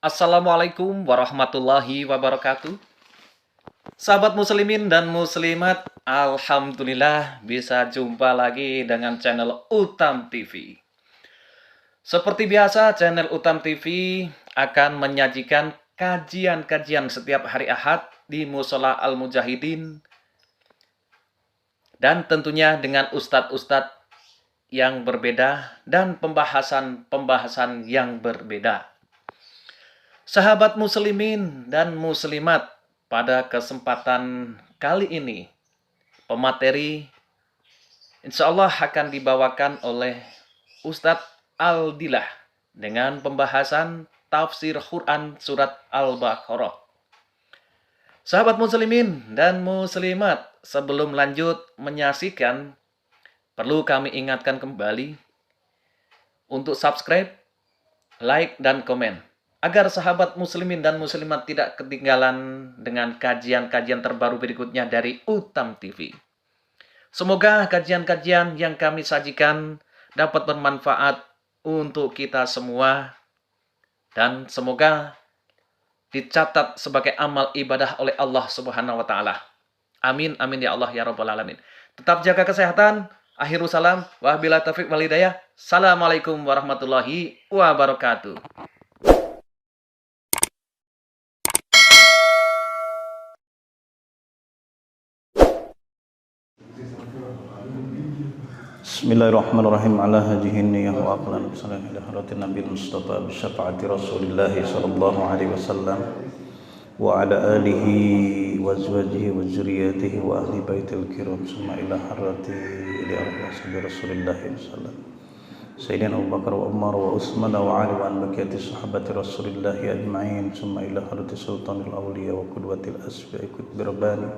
Assalamualaikum warahmatullahi wabarakatuh. Sahabat muslimin dan muslimat, alhamdulillah bisa jumpa lagi dengan channel Utam TV. Seperti biasa, channel Utam TV akan menyajikan kajian-kajian setiap hari Ahad di Mushola Al-Mujahidin dan tentunya dengan ustadz-ustadz yang berbeda dan pembahasan-pembahasan yang berbeda. Sahabat muslimin dan muslimat, pada kesempatan kali ini pemateri insya Allah akan dibawakan oleh Ustadz Aldilah dengan pembahasan tafsir Quran surat Al-Baqarah. Sahabat muslimin dan muslimat, sebelum lanjut menyaksikan, perlu kami ingatkan kembali untuk subscribe, like, dan komen, agar sahabat muslimin dan muslimat tidak ketinggalan dengan kajian-kajian terbaru berikutnya dari Utam TV. Semoga kajian-kajian yang kami sajikan dapat bermanfaat untuk kita semua dan semoga dicatat sebagai amal ibadah oleh Allah Subhanahu wa taala. Amin amin ya Allah ya rabbal alamin. Tetap jaga kesehatan. Akhirul salam wa billahi taufiq wal hidayah. Assalamualaikum warahmatullahi wabarakatuh. Bismillahirrahmanirrahim. Ala hajihin niyah wa aqlan bisalam ila haratin Nabi Mustafa bisyafaati Rasulillah sallallahu alaihi wasallam wa ala alihi wa azwajihi wa zurriyatihi wa ahli baitil kiram summa ila harati ila arwah Rasulillah sallallahu Sayyidina Abu Bakar wa Umar wa Utsman wa Ali wa an bakiyati sahabati Rasulillah ajma'in summa ila harati sultanil awliya wa qudwatil asfiya kutbi rabbani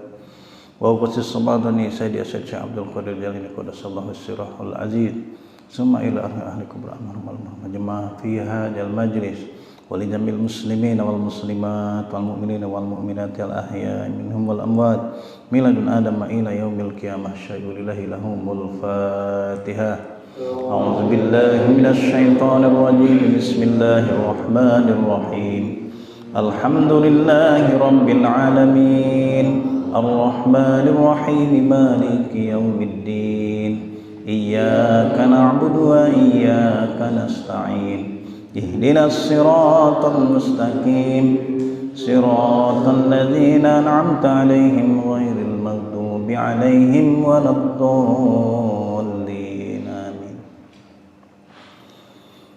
wa qasis samadani sayyidi asyad Syekh Abdul Qadir Jalini qadasallahu sirrahul aziz summa ila ahli kubra amarhum majma' fi hadzal majlis wa li jamil muslimin wal muslimat wal mu'minin wal mu'minat al ahya'i minhum wal amwat miladun adam ila yaumil qiyamah syai'ulillahi lahumul fatihah. A'udzu billahi minasy syaithanir rajim. Bismillahirrahmanirrahim. Alhamdulillahi rabbil alamin. الرحمن الرحيم مالك يوم الدين إياك نعبد وإياك نستعين اهدنا الصراط المستقيم صراط الذين أنعمت عليهم غير المغضوب عليهم ولا الضالين آمين.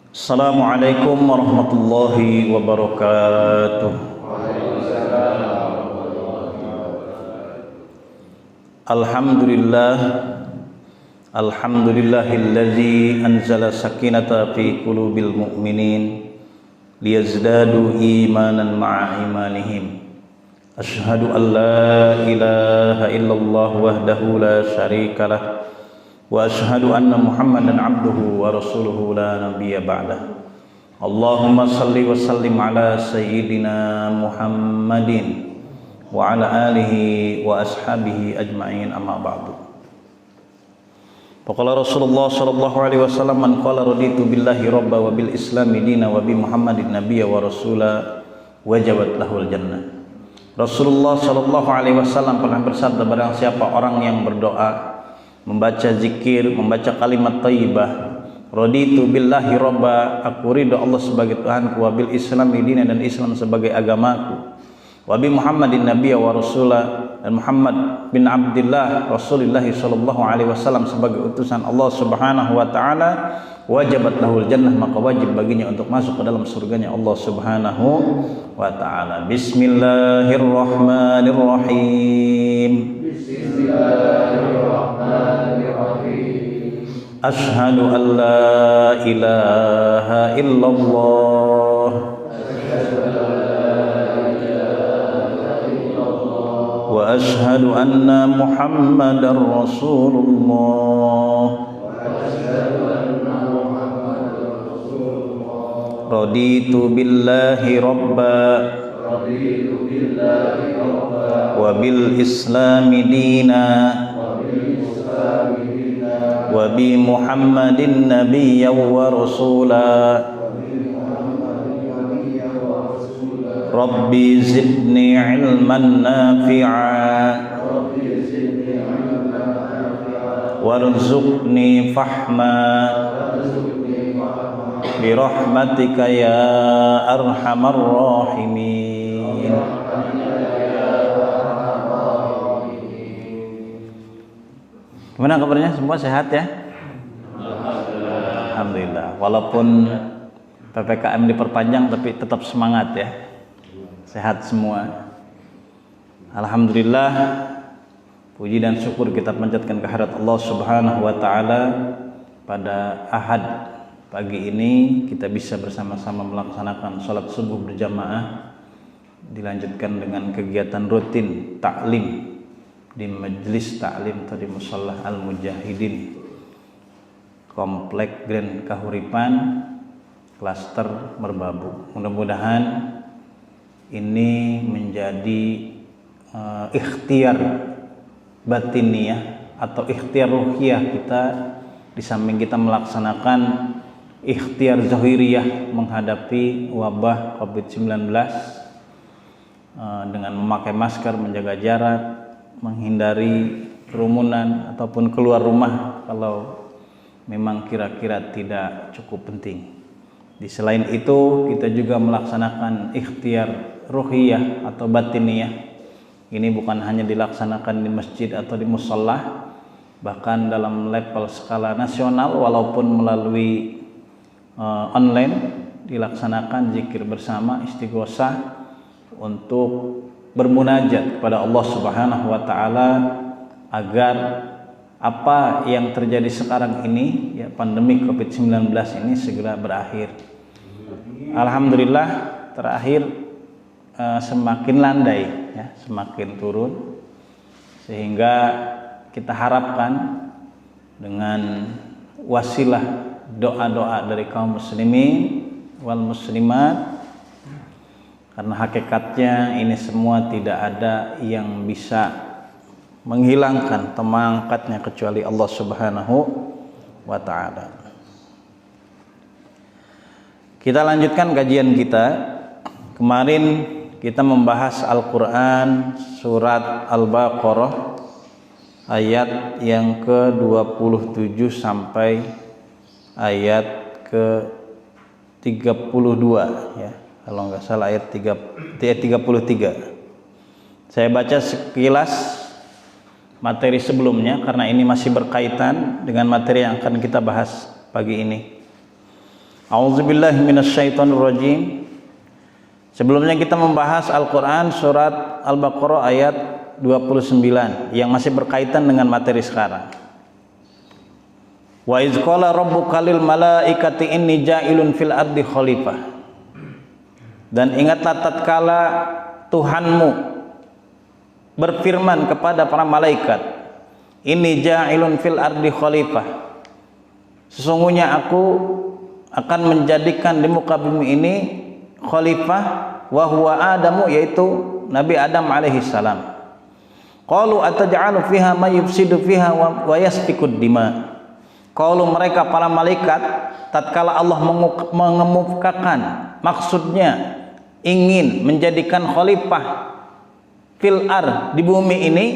السلام عليكم ورحمة الله وبركاته. Alhamdulillah, alhamdulillahilladzi anzala sakinata fi qulubil mu'minin liyazdadu imanan ma'a imanihim. Asyhadu an la ilaha illallah wahdahu la syarikalah wa asyhadu anna Muhammadan abduhu wa rasuluhu la nabiyya ba'dah. Allahumma salli wa sallim ala sayyidina Muhammadin wa ala alihi wa ashabihi ajma'in, amma ba'du. Faqala Rasulullah sallallahu alaihi wasallam, man qala raditu billahi rabba wa bil islami dina wa bi Muhammadin nabiyya wa rasula wajabat lahul jannah. Rasulullah sallallahu alaihi wasallam pernah bersabda, barang siapa orang yang berdoa, membaca zikir, membaca kalimat thayyibah, raditu billahi rabba, aku ridha Allah sebagai Tuhanku, wa bil islami dina, dan Islam sebagai agamaku, wa bi Muhammadin nabiyya wa rasulah, dan Muhammad bin Abdullah Rasulullah sallallahu alaihi wasallam sebagai utusan Allah Subhanahu wa taala, wajabat lahul jannah, maka wajib baginya untuk masuk ke dalam surganya Allah Subhanahu wa taala. Bismillahirrahmanirrahim. Bismillahirrahmanirrahim. Asyhadu an la ilaha illallah wa asyhadu anna Muhammadar Rasulullah. Raditu billahi rabba wa bil islami dina wa bi Muhammadin nabiyya wa rasula Rabbi zidni ilman nafi'a warzuqni fahma birahmatika ya arhamar rahimin. Gimana kabarnya? Semua sehat ya? Alhamdulillah. Walaupun PPKM diperpanjang tapi tetap semangat ya. Sehat semua. Alhamdulillah. Puji dan syukur kita panjatkan kehadirat Allah Subhanahu wa taala pada Ahad pagi ini kita bisa bersama-sama melaksanakan salat subuh berjamaah, dilanjutkan dengan kegiatan rutin taklim di majelis taklim atau di Mushalah Al-Mujahidin Komplek Grand Kahuripan Klaster Merbabu. Mudah-mudahan ini menjadi ikhtiar batiniyah atau ikhtiar ruhiyah kita, di samping kita melaksanakan ikhtiar zahiriyah menghadapi wabah COVID-19 dengan memakai masker, menjaga jarak, menghindari kerumunan ataupun keluar rumah kalau memang kira-kira tidak cukup penting. Di selain itu kita juga melaksanakan ikhtiar ruhiyah atau batiniyah. Ini bukan hanya dilaksanakan di masjid atau di mushalah, bahkan dalam level skala nasional walaupun melalui online dilaksanakan zikir bersama, istighosah untuk bermunajat kepada Allah Subhanahu wa taala agar apa yang terjadi sekarang ini ya, pandemi COVID-19 ini segera berakhir. Alhamdulillah terakhir semakin landai ya, semakin turun, sehingga kita harapkan dengan wasilah doa-doa dari kaum muslimin wal muslimat, karena hakikatnya ini semua tidak ada yang bisa menghilangkan atau mengangkatnya kecuali Allah Subhanahu wa taala. Kita lanjutkan kajian kita. Kemarin kita membahas Al-Quran surat Al-Baqarah ayat yang ke-27 sampai ayat ke-32 ya, kalau nggak salah ayat 33. Saya baca sekilas materi sebelumnya karena ini masih berkaitan dengan materi yang akan kita bahas pagi ini. A'udzubillahi minasyaitonirrajim. Sebelumnya kita membahas Al-Quran surat Al-Baqarah ayat 29 yang masih berkaitan dengan materi sekarang. Wa iz qala rabbuka lil malaikati inni ja'ilun fil ardi khalifah. Dan ingatlah tatkala Tuhanmu berfirman kepada para malaikat, inni ja'ilun fil ardi khalifah. Sesungguhnya aku akan menjadikan di muka bumi ini khalifah, wa huwa Adamu, yaitu Nabi Adam alaihi salam. Qalu ataj'alu fiha may yufsidu fiha wa yasfikud dima. Qalu, mereka para malaikat tatkala Allah mengemukakan, maksudnya ingin menjadikan khalifah fil ard, di bumi ini,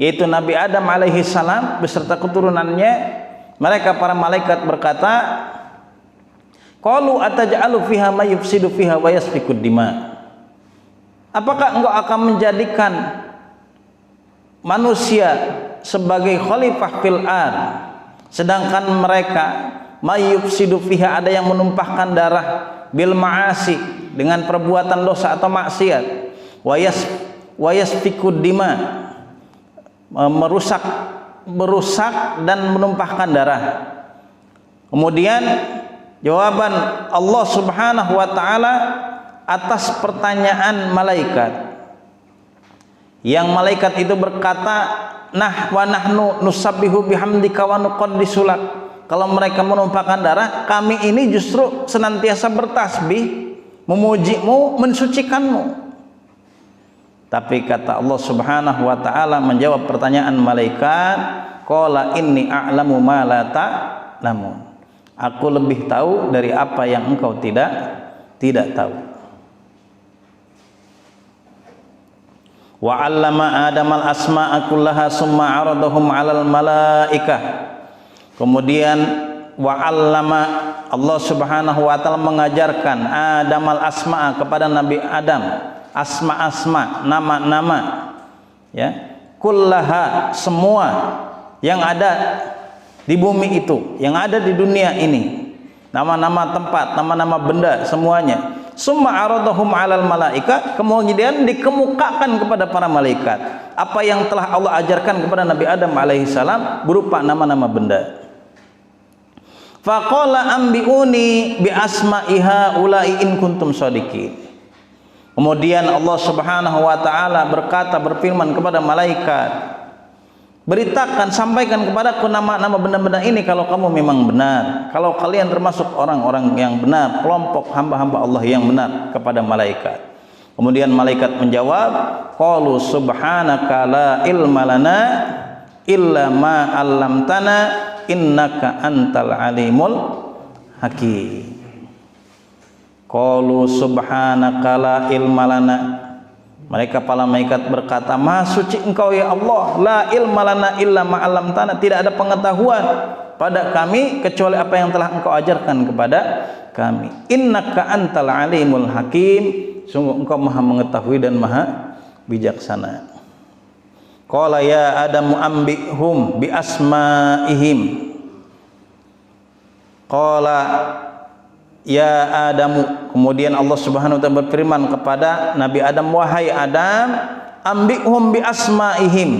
yaitu Nabi Adam alaihi salam beserta keturunannya, mereka para malaikat berkata, qalu ataj'alu fiha may yufsidu fiha wa yasfikud dima. Apakah engkau akan menjadikan manusia sebagai khalifah fil ard, sedangkan mereka may yufsidu fiha, ada yang menumpahkan darah, bil ma'asi, dengan perbuatan dosa atau maksiat, wa yasfikud dima, merusak dan menumpahkan darah. Kemudian jawaban Allah Subhanahu wa taala atas pertanyaan malaikat, yang malaikat itu berkata, nah wa nahnu nusabbihu bihamdika wa nuqaddisu lak. Kalau mereka menumpahkan darah, kami ini justru senantiasa bertasbih, memujimu, mensucikanmu. Tapi kata Allah Subhanahu wa taala menjawab pertanyaan malaikat, qala inni a'lamu ma la ta'lamun. Aku lebih tahu dari apa yang engkau tidak tahu. Wa 'allama Adamal asma'a kullaha summa 'aradahum 'alal malaikah. Kemudian wa 'allama, Allah Subhanahu wa taala mengajarkan Adamal asma'a kepada Nabi Adam, asma-asma, nama-nama, ya, kullaha, semua yang ada di bumi itu, yang ada di dunia ini, nama-nama tempat, nama-nama benda, semuanya. Summa aradahum 'alal malaika, kemudian dikemukakan kepada para malaikat apa yang telah Allah ajarkan kepada Nabi Adam alaihissalam berupa nama-nama benda. Faqala ambiuni bi asma'iha ulai in kuntum shadiqin. Kemudian Allah Subhanahu wa taala berkata, berfirman kepada malaikat, beritakan, sampaikan kepadaku nama-nama benda-benda ini kalau kamu memang benar, kalau kalian termasuk orang-orang yang benar, kelompok hamba-hamba Allah yang benar, kepada malaikat. Kemudian malaikat menjawab, qalu subhanaka la ilma lana illa ma 'allamtana innaka antal alimul hakim. Qalu subhanaka la ilma lana, mereka para malaikat berkata, maha suci engkau ya Allah, la ilma lana illa ma 'allamtana, tidak ada pengetahuan pada kami kecuali apa yang telah engkau ajarkan kepada kami. Innaka antal alimul hakim, sungguh engkau maha mengetahui dan maha bijaksana. Qala ya Adamu ambihum bi asma'ihim. Qala ya Adamu, kemudian Allah Subhanahu wa taala berfirman kepada Nabi Adam, wahai Adam, ambihum bi asma'ihim,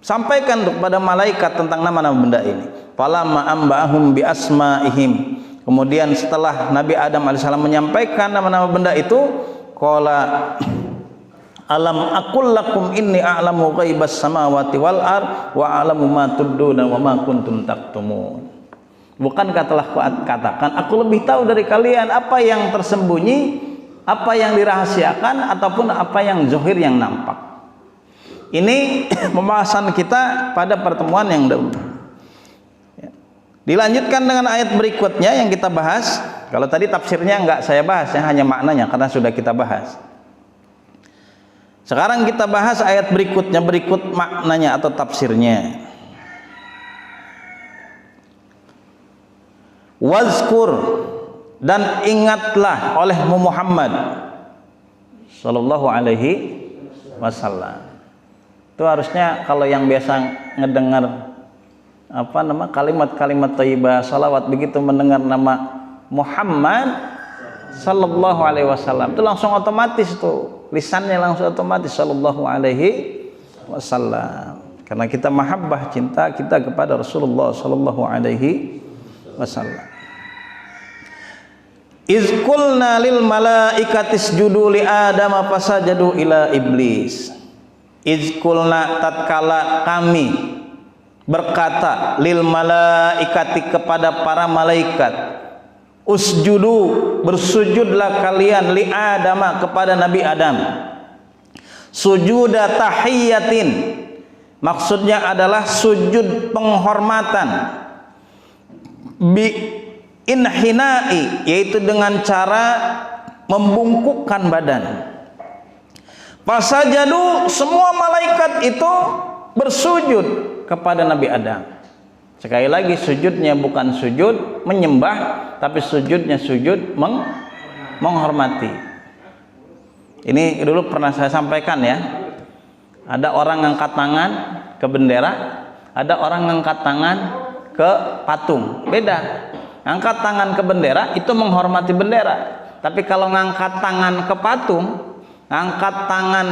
sampaikan kepada malaikat tentang nama-nama benda ini. Falamma ambahum bi asma'ihim, kemudian setelah Nabi Adam alaihissalam menyampaikan nama-nama benda itu, qala alam aqul lakum inni a'lamu ghaibas samawati wal ard wa a'lamu ma tubduna wa ma kuntum taktumun. Bukankah telah katakan aku lebih tahu dari kalian apa yang tersembunyi, apa yang dirahasiakan, ataupun apa yang zahir, yang nampak. Ini pembahasan kita pada pertemuan yang dahulu. Dilanjutkan dengan ayat berikutnya yang kita bahas. Kalau tadi tafsirnya enggak saya bahas, ya, hanya maknanya karena sudah kita bahas. Sekarang kita bahas ayat berikutnya, berikut maknanya atau tafsirnya. Wazkur, dan ingatlah oleh Muhammad sallallahu alaihi wasallam. Itu harusnya kalau yang biasa ngedengar kalimat-kalimat thayyibah, salawat, begitu mendengar nama Muhammad sallallahu alaihi wasallam itu langsung otomatis tuh, lisannya langsung otomatis sallallahu alaihi wasallam. Karena kita mahabbah, cinta kita kepada Rasulullah sallallahu alaihi wasallam. Iz qulna lil malaikati isjudu li Adam fasajadu ila iblis. Iz qulna, tatkala kami berkata, lil malaikati, kepada para malaikat, usjudu, bersujudlah kalian, li Adam, kepada Nabi Adam. Sujuda tahiyatin, maksudnya adalah sujud penghormatan, bi inhinai, yaitu dengan cara membungkukkan badan. Fasajadu, semua malaikat itu bersujud kepada Nabi Adam. Sekali lagi, sujudnya bukan sujud menyembah, tapi sujudnya sujud menghormati. Ini dulu pernah saya sampaikan, ya. Ada orang ngangkat tangan ke bendera, ada orang ngangkat tangan ke patung. Beda. Ngangkat tangan ke bendera itu menghormati bendera. Tapi kalau ngangkat tangan ke patung, ngangkat tangan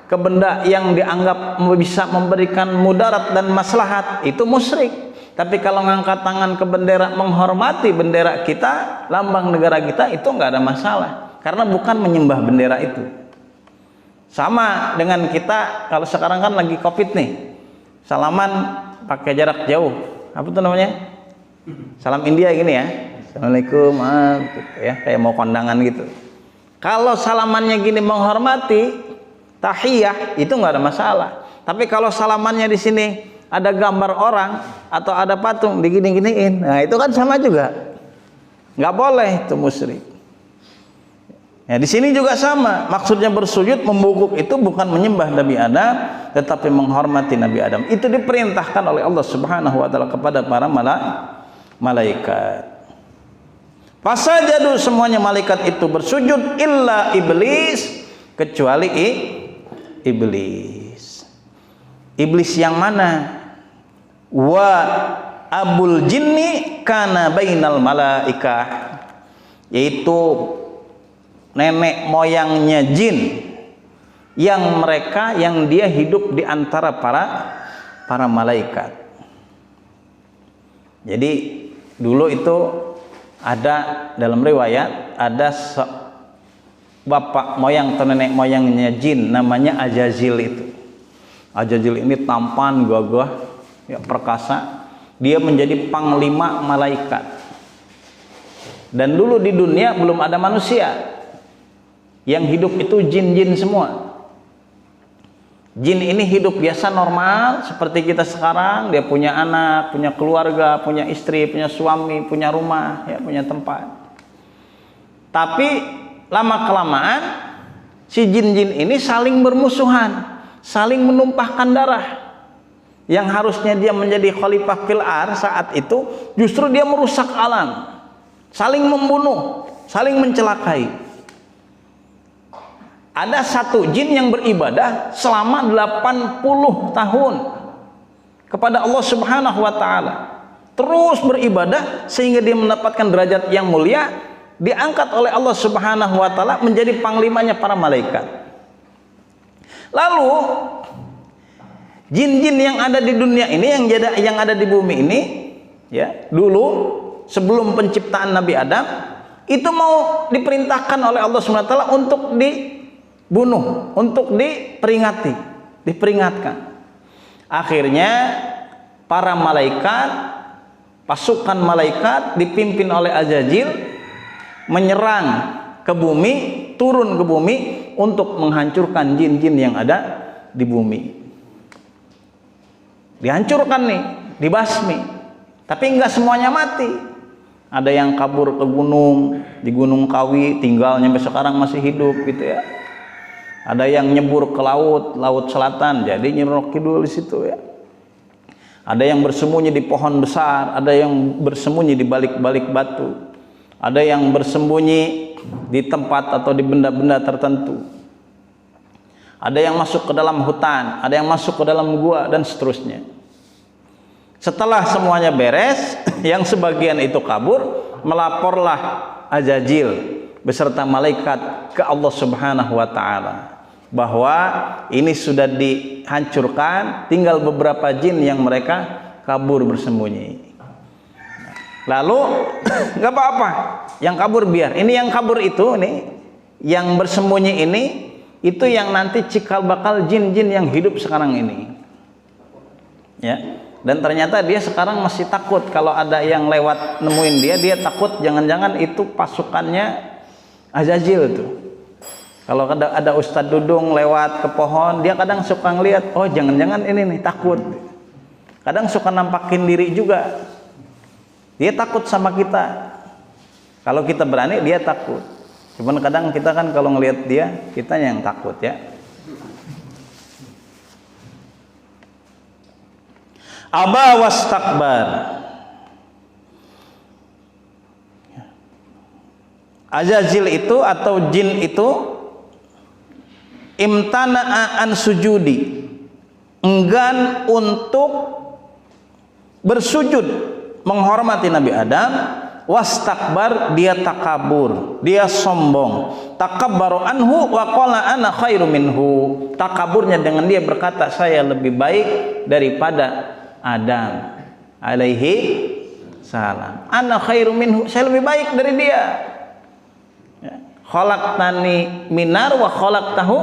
ke benda yang dianggap bisa memberikan mudarat dan maslahat, itu musyrik. Tapi kalau ngangkat tangan ke bendera, menghormati bendera kita, lambang negara kita, itu nggak ada masalah. Karena bukan menyembah bendera itu. Sama dengan kita, kalau sekarang kan lagi COVID nih, salaman pakai jarak jauh. Apa tuh namanya? Salam India gini ya. Assalamualaikum, gitu ya, kayak mau kondangan gitu. Kalau salamannya gini menghormati, tahiyah, itu nggak ada masalah. Tapi kalau salamannya di sini ada gambar orang atau ada patung digini-giniin, nah itu kan sama juga, nggak boleh, itu musyrik. Ya, di sini juga sama. Maksudnya bersujud membungkuk itu bukan menyembah Nabi Adam, tetapi menghormati Nabi Adam. Itu diperintahkan oleh Allah Subhanahu wa taala kepada para malaikat. Fasajadu, semuanya malaikat itu bersujud, illa iblis, kecuali iblis. Iblis yang mana? Wa abul jinni kana bainal malaikah, yaitu nenek moyangnya jin yang dia hidup di antara para malaikat. Jadi dulu itu ada dalam riwayat ada bapak moyang atau nenek moyangnya jin namanya Azazil itu. Azazil ini tampan, gagah, ya, perkasa. Dia menjadi panglima malaikat. Dan dulu di dunia belum ada manusia. Yang hidup itu jin-jin semua. Jin ini hidup biasa normal seperti kita sekarang. Dia punya anak, punya keluarga, punya istri, punya suami, punya rumah, ya, punya tempat. Tapi lama-kelamaan si jin-jin ini saling bermusuhan, saling menumpahkan darah. Yang harusnya dia menjadi khalifah fil ardh saat itu, justru dia merusak alam, saling membunuh, saling mencelakai. Ada satu jin yang beribadah selama 80 tahun kepada Allah Subhanahu wa taala. Terus beribadah sehingga dia mendapatkan derajat yang mulia, diangkat oleh Allah Subhanahu wa taala menjadi panglimanya para malaikat. Lalu jin-jin yang ada di dunia ini, yang ada di bumi ini, ya, dulu sebelum penciptaan Nabi Adam, itu mau diperintahkan oleh Allah Subhanahu wa taala untuk dibunuh, untuk diperingatkan. Akhirnya para malaikat, pasukan malaikat dipimpin oleh Azazil menyerang ke bumi, turun ke bumi untuk menghancurkan jin-jin yang ada di bumi. Dihancurkan nih, dibasmi. Tapi enggak semuanya mati. Ada yang kabur ke gunung, di Gunung Kawi tinggal sampai sekarang masih hidup gitu ya. Ada yang nyebur ke laut selatan, jadi Nyi Kidul di situ ya. Ada yang bersembunyi di pohon besar, ada yang bersembunyi di balik-balik batu. Ada yang bersembunyi di tempat atau di benda-benda tertentu. Ada yang masuk ke dalam hutan, ada yang masuk ke dalam gua dan seterusnya. Setelah semuanya beres, yang sebagian itu kabur, melaporlah Azazil beserta malaikat ke Allah Subhanahu wa taala bahwa ini sudah dihancurkan, tinggal beberapa jin yang mereka kabur bersembunyi. Lalu nggak apa-apa, yang kabur biar. Ini yang kabur itu nih, yang bersembunyi ini, itu yang nanti cikal bakal jin-jin yang hidup sekarang ini. Ya. Dan ternyata dia sekarang masih takut kalau ada yang lewat nemuin dia takut jangan-jangan itu pasukannya Azazil tuh. Kalau ada Ustadz Dudung lewat ke pohon, dia kadang suka ngeliat, oh jangan-jangan ini nih takut. Kadang suka nampakin diri juga. Dia takut sama kita. Kalau kita berani, dia takut. Cuman kadang kita kan kalau ngelihat dia, kita yang takut ya. Aba wastakbar. Azazil itu atau jin itu imtana'a an sujudi, enggan untuk bersujud menghormati Nabi Adam. Wastakbar, dia takabur, dia sombong. Takabbaru anhu wa qala ana khairu minhu. Takaburnya dengan dia berkata saya lebih baik daripada Adam alaihi salam. Ana khairu minhu, saya lebih baik dari dia. Ya. Khalaqtani minar wa khalaqtahu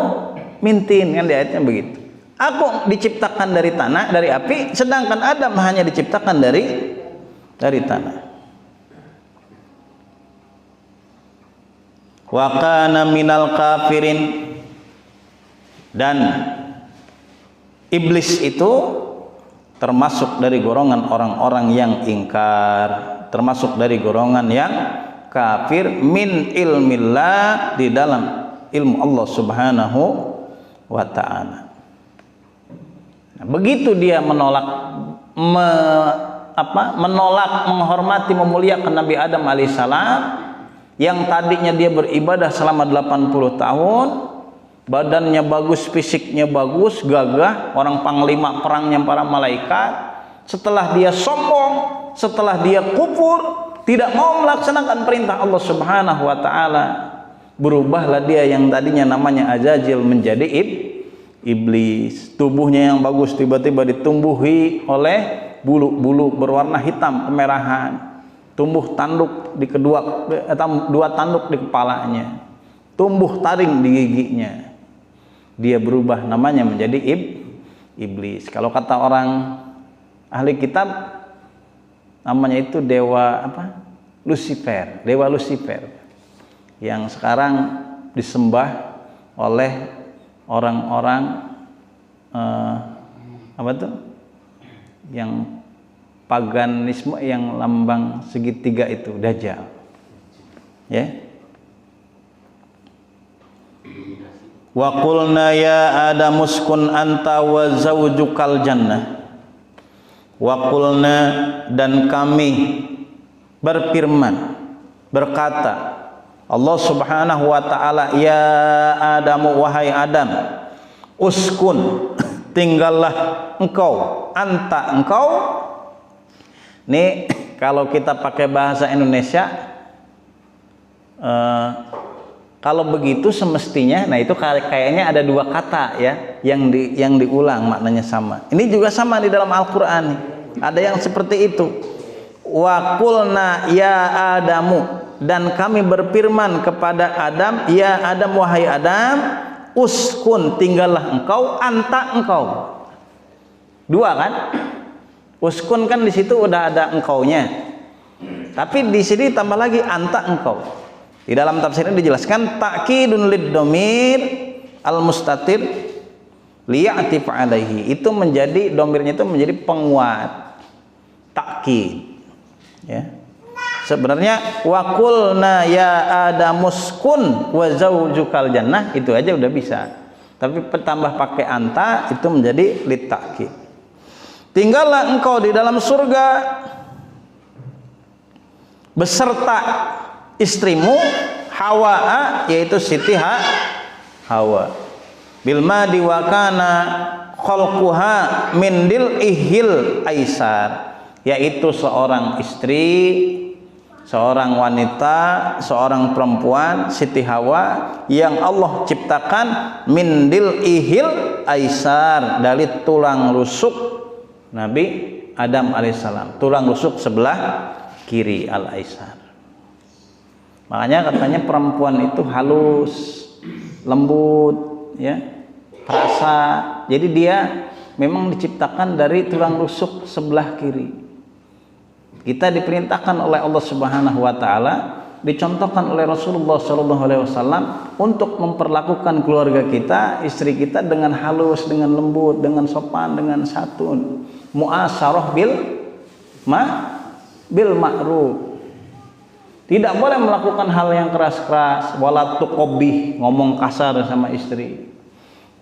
min tin, kan di ayatnya begitu. Aku diciptakan dari tanah, dari api, sedangkan Adam hanya diciptakan dari tanah. Wa kana minal kafirin, dan iblis itu termasuk dari golongan orang-orang yang ingkar, termasuk dari golongan yang kafir min ilmillah, di dalam ilmu Allah Subhanahu wa ta'ala. Nah, begitu dia menolak menghormati, memuliakan Nabi Adam alaihissalam, yang tadinya dia beribadah selama 80 tahun, badannya bagus, fisiknya bagus, gagah, orang panglima perangnya para malaikat. Setelah dia sombong, setelah dia kufur, tidak mau melaksanakan perintah Allah Subhanahu wa ta'ala, berubahlah dia yang tadinya namanya Azazil menjadi iblis. Tubuhnya yang bagus tiba-tiba ditumbuhi oleh bulu-bulu berwarna hitam kemerahan. Tumbuh tanduk di dua tanduk di kepalanya. Tumbuh taring di giginya. Dia berubah namanya menjadi iblis. Kalau kata orang ahli kitab, namanya itu dewa Lucifer, dewa Lucifer, yang sekarang disembah oleh orang-orang yang paganisme, yang lambang segitiga itu, Dajjal. Ya. Wa qulna ya Adam uskun anta wa zawjukal jannah. Wa qulna, dan kami berfirman, berkata Allah Subhanahu wa ta'ala, ya Adam, wahai Adam, uskun, tinggallah engkau, anta, engkau. Nih kalau kita pakai bahasa Indonesia, kalau begitu semestinya, nah itu kayaknya ada dua kata ya yang diulang maknanya sama. Ini juga sama di dalam Al-Qur'an nih. Ada yang seperti itu. Wa qulna ya Adamu, dan kami berfirman kepada Adam, ya Adam, wahai Adam, uskun, tinggallah engkau, anta, engkau. Dua kan? Uskun kan di situ udah ada engkaunya. Tapi di sini tambah lagi anta, engkau. Di dalam tafsir ini dijelaskan ta'kidun lid dhamir al mustatir liya'tif alaihi. Itu menjadi, domirnya itu menjadi penguat, takkid. Ya. Sebenarnya wa qulna ya adamuskun wa zaujukal jannah, itu aja udah bisa. Tapi tambah pakai anta, itu menjadi litakid. Tinggallah engkau di dalam surga beserta istrimu Hawa, yaitu Siti Hawa. Bilma diwakana khalquha min dil ihil aisar, yaitu seorang istri, seorang wanita, seorang perempuan, Siti Hawa, yang Allah ciptakan min dil ihil aisar, dari tulang rusuk Nabi Adam alaihissalam, tulang rusuk sebelah kiri, al-aisar. Makanya katanya perempuan itu halus, lembut, ya, perasa. Jadi dia memang diciptakan dari tulang rusuk sebelah kiri. Kita diperintahkan oleh Allah Subhanahu wa ta'ala, dicontohkan oleh Rasulullah SAW untuk memperlakukan keluarga kita, istri kita dengan halus, dengan lembut, dengan sopan, dengan santun. Mu'asyarah bil ma'ruf. Tidak boleh melakukan hal yang keras-keras, wala tuqabbih, ngomong kasar sama istri.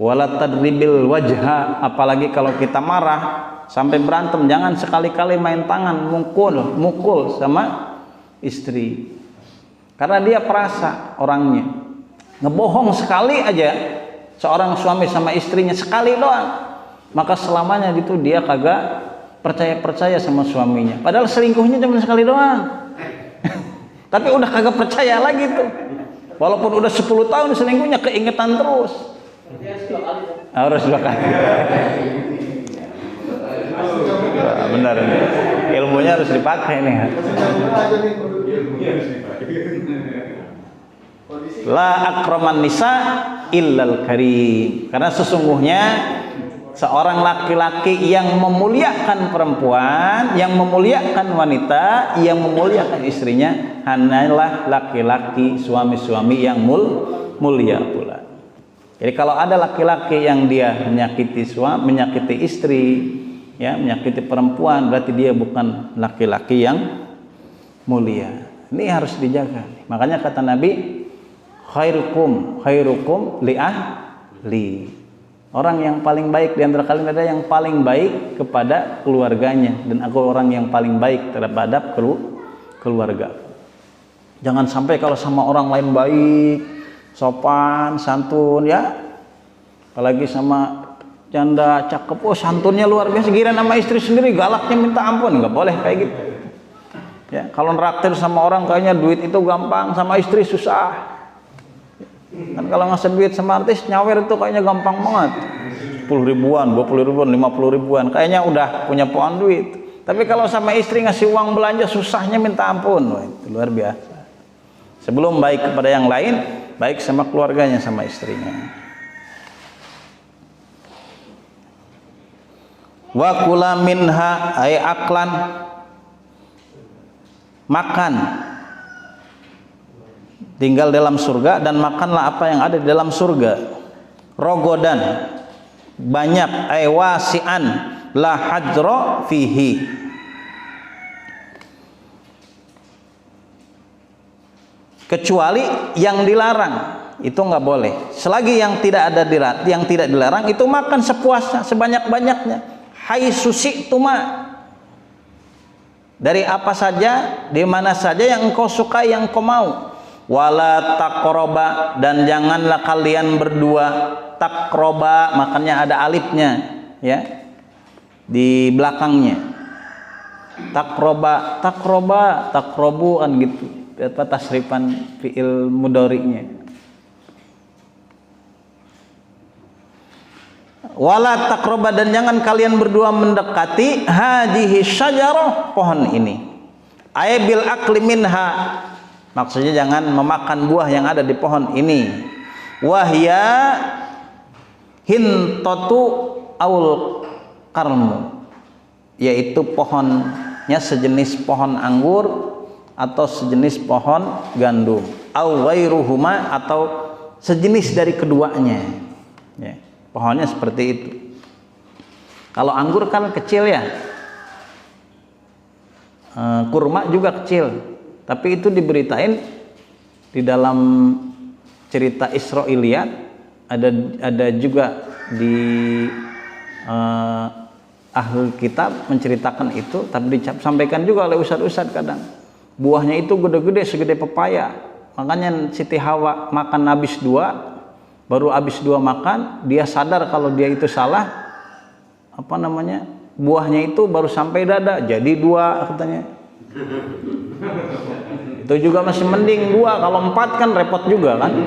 Wala tadribil wajha, apalagi kalau kita marah sampai berantem, jangan sekali-kali main tangan, mukul sama istri. Karena dia perasa orangnya. Ngebohong sekali aja seorang suami sama istrinya, sekali doang, maka selamanya itu dia kagak percaya sama suaminya. Padahal selingkuhnya cuma sekali doang. Tapi udah kagak percaya lagi tuh. Walaupun udah 10 tahun selingkuhnya, keingetan terus. Harus 2 kali. Benar nih. Ilmunya harus dipakai nih. La akraman nisa illal karim. Karena sesungguhnya seorang laki-laki yang memuliakan perempuan, yang memuliakan wanita, yang memuliakan istrinya hanyalah laki-laki, suami-suami yang mulia pula. Jadi kalau ada laki-laki yang dia menyakiti suami, menyakiti istri, ya, menyakiti perempuan, berarti dia bukan laki-laki yang mulia. Ini harus dijaga. Makanya kata Nabi, khairukum li ahli. Orang yang paling baik di antara kalian adalah yang paling baik kepada keluarganya, dan aku orang yang paling baik terhadap keluarga. Jangan sampai kalau sama orang lain baik, sopan, santun ya. Apalagi sama janda cakep, oh santunnya luar biasa, giliran sama istri sendiri galaknya minta ampun. Nggak boleh kayak gitu. Ya, kalau neraktir sama orang kayaknya duit itu gampang, sama istri susah. Kan kalau ngasih duit sama artis nyawer itu kayaknya gampang banget, 10 ribuan, 20 ribuan, 50 ribuan, kayaknya udah punya pohon duit. Tapi kalau sama istri ngasih uang belanja susahnya minta ampun. Wah, itu luar biasa. Sebelum baik kepada yang lain, baik sama keluarganya, sama istrinya. Wa kula minha ay aklan, makan tinggal dalam surga, dan makanlah apa yang ada di dalam surga. Rogodan, banyak, ay wasi'an, la hajra fihi. Kecuali yang dilarang itu nggak boleh. Selagi yang tidak ada yang tidak dilarang itu makan sepuasnya, sebanyak-banyaknya. Hai susi tuma, dari apa saja, di mana saja yang engkau suka, yang engkau mau. Wala taqroba, dan janganlah kalian berdua. Taqroba makanya ada alifnya ya di belakangnya. Taqroba, taqroba, taqrobu kan gitu, apa tasrifan fiil mudhari'nya. Wala taqroba, dan jangan kalian berdua mendekati hadhihi syajarah, pohon ini. Ay bil akli minha, maksudnya jangan memakan buah yang ada di pohon ini. Wahya hintatu aul karmu, yaitu pohonnya sejenis pohon anggur atau sejenis pohon gandum. Au ghairuhuma, atau sejenis dari keduanya ya. Pohonnya seperti itu. Kalau anggur kan kecil ya, kurma juga kecil. Tapi itu diberitain di dalam cerita Israiliyat, ada juga di Ahlul Kitab menceritakan itu, tapi disampaikan juga oleh ustadz-ustadz kadang. Buahnya itu gede-gede segede pepaya. Makanya Siti Hawa makan habis 2, baru habis 2 makan, dia sadar kalau dia itu salah, buahnya itu baru sampai dada, jadi 2 katanya. Itu juga masih mending 2, kalau 4 kan repot juga kan.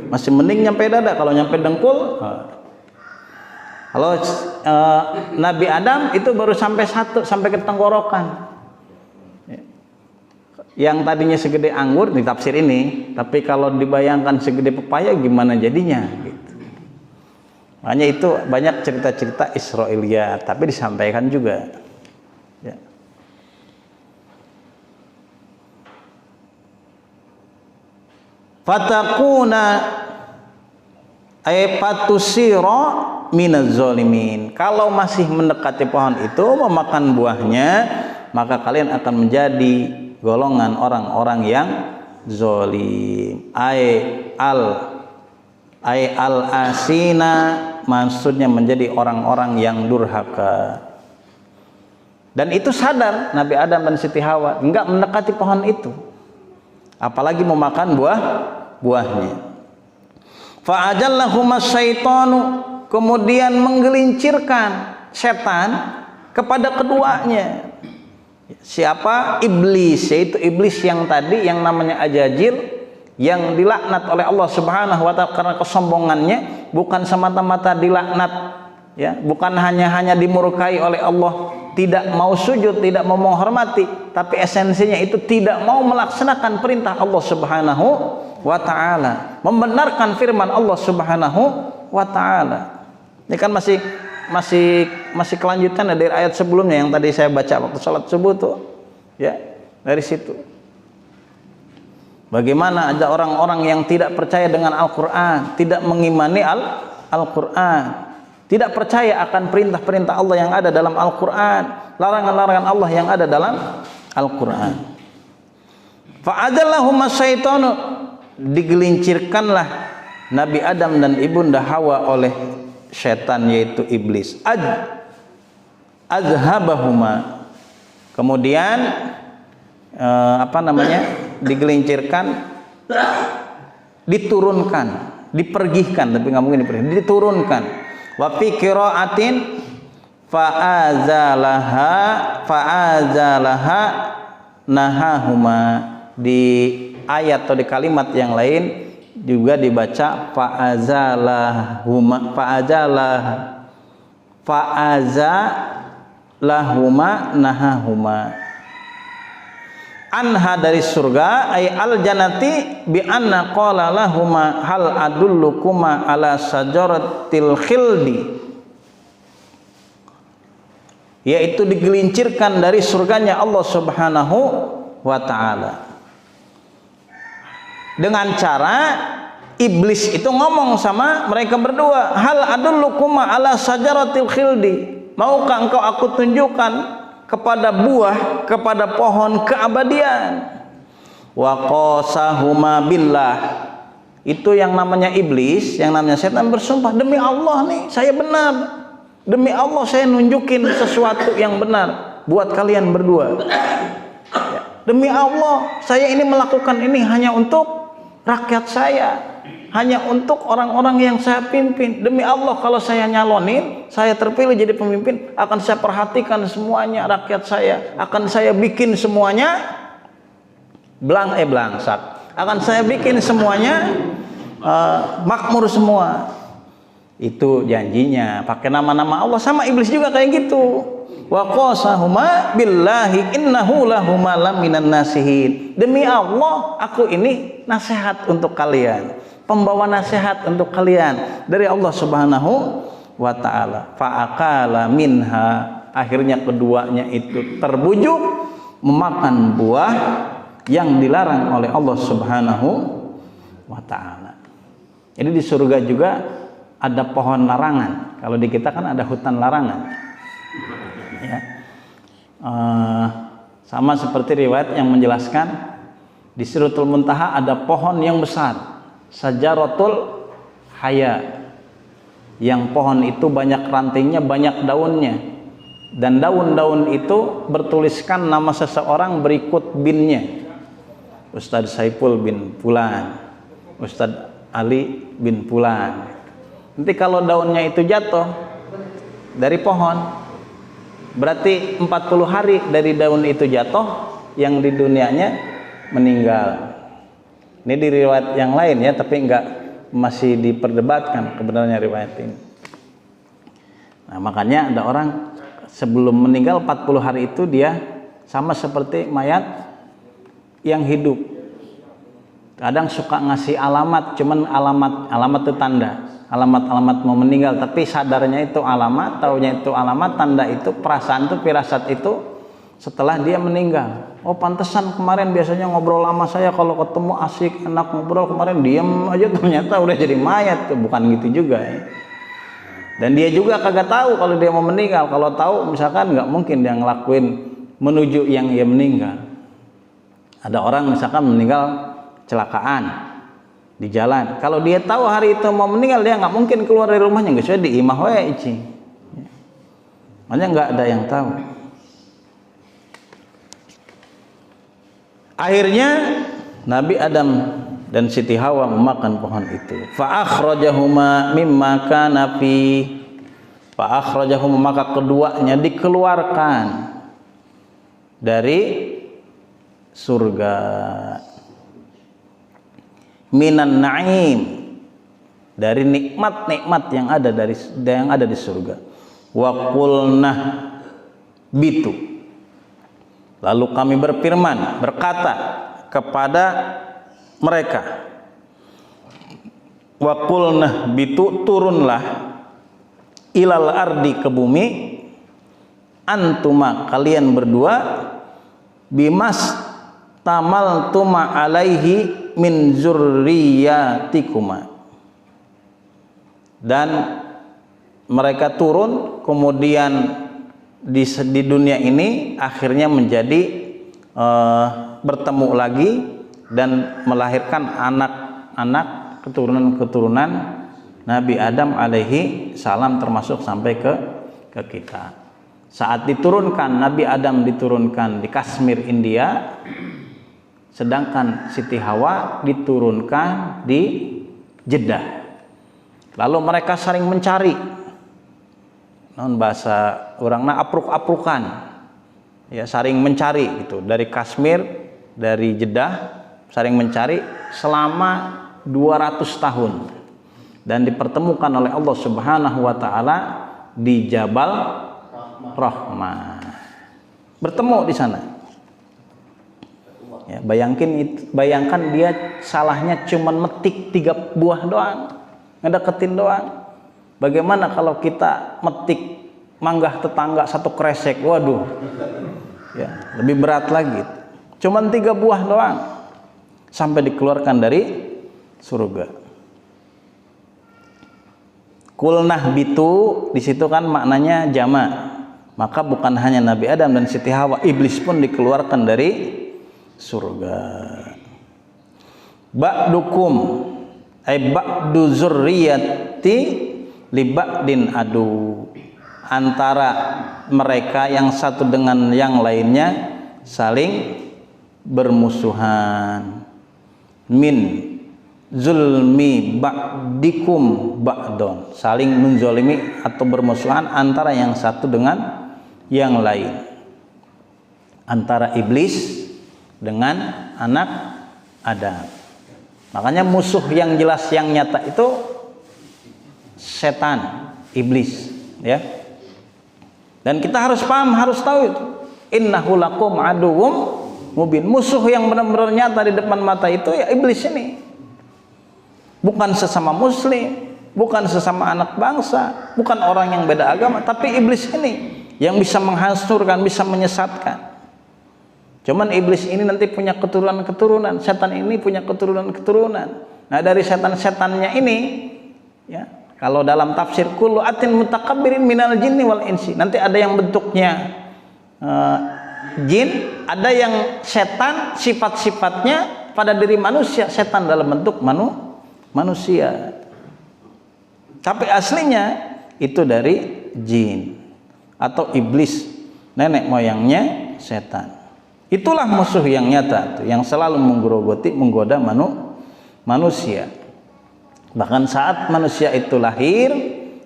Masih mending nyampe dada, kalau nyampe dengkul. Kalau Nabi Adam itu baru sampai 1, sampai ke tenggorokan. Yang tadinya segede anggur di tafsir ini, tapi kalau dibayangkan segede pepaya gimana jadinya gitu. Makanya itu banyak cerita-cerita Israiliyat, tapi disampaikan juga ya. Fatakuna ay patusira minaz zalimin. Kalau masih mendekati pohon itu memakan buahnya, maka kalian akan menjadi golongan orang-orang yang zalim. Ay al asina, maksudnya menjadi orang-orang yang durhaka. Dan itu sadar Nabi Adam dan Siti Hawa enggak mendekati pohon itu, apalagi memakan buahnya. Fa'ajallahumas syaitanu, kemudian menggelincirkan setan kepada keduanya. Siapa? Iblis, yaitu iblis yang tadi yang namanya Ajajil, yang dilaknat oleh Allah Subhanahu wa taala karena kesombongannya. Bukan semata-mata dilaknat ya, bukan hanya dimurkai oleh Allah, tidak mau sujud, tidak mau menghormati, tapi esensinya itu tidak mau melaksanakan perintah Allah Subhanahu wa taala, membenarkan firman Allah Subhanahu wa taala. Ini kan masih kelanjutan dari ayat sebelumnya yang tadi saya baca waktu sholat subuh tuh ya, dari situ. Bagaimana ada orang-orang yang tidak percaya dengan Al-Quran, tidak mengimani Al-Quran, tidak percaya akan perintah-perintah Allah yang ada dalam Al-Quran, larangan-larangan Allah yang ada dalam Al-Quran. Fa'adallahuma syaitanu, digelincirkanlah Nabi Adam dan ibunda Hawa oleh syaitan yaitu iblis. Azhabahuma, kemudian digelincirkan, diturunkan, dipergihkan, tapi nggak mungkin diturunkan. Wa fi qiraatin fa'azalaha nahahuma, di ayat atau di kalimat yang lain juga dibaca fa'azalahuma nahahuma. Anha, dari surga, ay al jannati, bi anna qala lahuma hal adullukuma ala sajaratil khildi, yaitu digelincirkan dari surganya Allah Subhanahu wa ta'ala dengan cara iblis itu ngomong sama mereka berdua, hal adullukuma ala sajaratil khildi, maukah engkau aku tunjukkan kepada buah, kepada pohon keabadian. Wa qasahuma billah, itu yang namanya iblis, yang namanya setan bersumpah, demi Allah nih saya benar, demi Allah saya nunjukin sesuatu yang benar buat kalian berdua. Demi Allah saya ini melakukan ini hanya untuk rakyat saya, hanya untuk orang-orang yang saya pimpin. Demi Allah kalau saya nyalonin, saya terpilih jadi pemimpin, akan saya perhatikan semuanya rakyat saya, akan saya bikin semuanya belangsak, akan saya bikin semuanya makmur semua. Itu janjinya pakai nama-nama Allah. Sama iblis juga kayak gitu. Wa qasahuma billahi innahu lahuma laminan nasihin, demi Allah aku ini nasihat untuk kalian, pembawa nasihat untuk kalian dari Allah Subhanahu wa ta'ala. Fa'akala minha, akhirnya keduanya itu terbujuk memakan buah yang dilarang oleh Allah Subhanahu wa ta'ala. Jadi di surga juga ada pohon larangan. Kalau di kita kan ada hutan larangan ya. Sama seperti riwayat yang menjelaskan di Sidratul Muntaha ada pohon yang besar, Sajaratul Haya, yang pohon itu banyak rantingnya, banyak daunnya, dan daun-daun itu bertuliskan nama seseorang berikut binnya, Ustadz Saiful bin Fulan, Ustadz Ali bin Fulan. Nanti kalau daunnya itu jatuh dari pohon, berarti 40 hari dari daun itu jatuh, yang di dunianya meninggal. Ini di riwayat yang lain ya, tapi masih diperdebatkan kebenarannya riwayat ini. Nah, makanya ada orang sebelum meninggal 40 hari itu dia sama seperti mayat yang hidup. Kadang suka ngasih alamat, cuman alamat itu tanda, alamat mau meninggal, tapi sadarnya itu alamat, taunya itu alamat, tanda itu perasaan itu, firasat itu setelah dia meninggal. Oh pantesan kemarin biasanya ngobrol sama saya, kalau ketemu asik enak ngobrol, kemarin diem aja ternyata udah jadi mayat. Tuh bukan gitu juga ya. Dan dia juga kagak tahu kalau dia mau meninggal. Kalau tahu misalkan nggak mungkin dia ngelakuin menuju yang dia meninggal. Ada orang misalkan meninggal kecelakaan di jalan, kalau dia tahu hari itu mau meninggal, dia nggak mungkin keluar dari rumahnya, nggak usah di imah wae icing. Makanya nggak ada yang tahu. Akhirnya Nabi Adam dan Siti Hawa memakan pohon itu. Fa akhrajahuma mimma kana fi, fa akhrajahuma, maka keduanya dikeluarkan dari surga. Minan na'im, dari nikmat-nikmat yang ada di surga. Wa qulnah bitu, lalu kami berkata kepada mereka, wa qulnah bitu, turunlah, ilal ardi, ke bumi, antuma, kalian berdua, bimas tamal tuma alaihi min zurriyatikuma, dan mereka turun kemudian di dunia ini akhirnya menjadi bertemu lagi dan melahirkan anak-anak keturunan-keturunan Nabi Adam alaihi salam termasuk sampai ke kita. Saat diturunkan, Nabi Adam diturunkan di Kashmir, India, sedangkan Siti Hawa diturunkan di Jeddah. Lalu mereka saling mencari, non bahasa orangna apruk-aprukan, ya, saling mencari gitu, dari Kashmir, dari Jeddah, saling mencari selama 200 tahun, dan dipertemukan oleh Allah Subhanahu wa taala di Jabal Rahmah. Bertemu di sana. Ya, bayangkan dia salahnya cuman metik 3 buah doang, ngedeketin doang. Bagaimana kalau kita metik manggah tetangga 1 kresek? Waduh, ya, lebih berat lagi. Cuman 3 buah doang sampai dikeluarkan dari surga. Kulnah bitu di situ kan maknanya jama'. Maka bukan hanya Nabi Adam dan Siti Hawa, iblis pun dikeluarkan dari surga. Ba'dukum ay ba'du zurriyati li ba'din adu. Antara mereka yang satu dengan yang lainnya saling bermusuhan. Min zulmi ba'dikum ba'don, saling menzolimi atau bermusuhan antara yang satu dengan yang lain, antara iblis dengan anak Adam. Makanya musuh yang jelas yang nyata itu setan, iblis, ya. Dan kita harus paham, harus tahu itu, innahu lakum aduwwum mubin. Musuh yang benar-benar nyata di depan mata itu ya iblis ini. Bukan sesama muslim, bukan sesama anak bangsa, bukan orang yang beda agama, tapi iblis ini yang bisa menghancurkan, bisa menyesatkan. Cuman iblis ini nanti punya keturunan-keturunan, setan ini punya keturunan-keturunan. Nah, dari setan-setannya ini, ya, kalau dalam tafsir kullu atin mutakabbirin minal jinni wal insi, nanti ada yang bentuknya jin, ada yang setan sifat-sifatnya pada diri manusia, setan dalam bentuk manusia. Tapi aslinya itu dari jin atau iblis, nenek moyangnya setan. Itulah musuh yang nyata, yang selalu menggerogoti, menggoda manusia. Bahkan saat manusia itu lahir,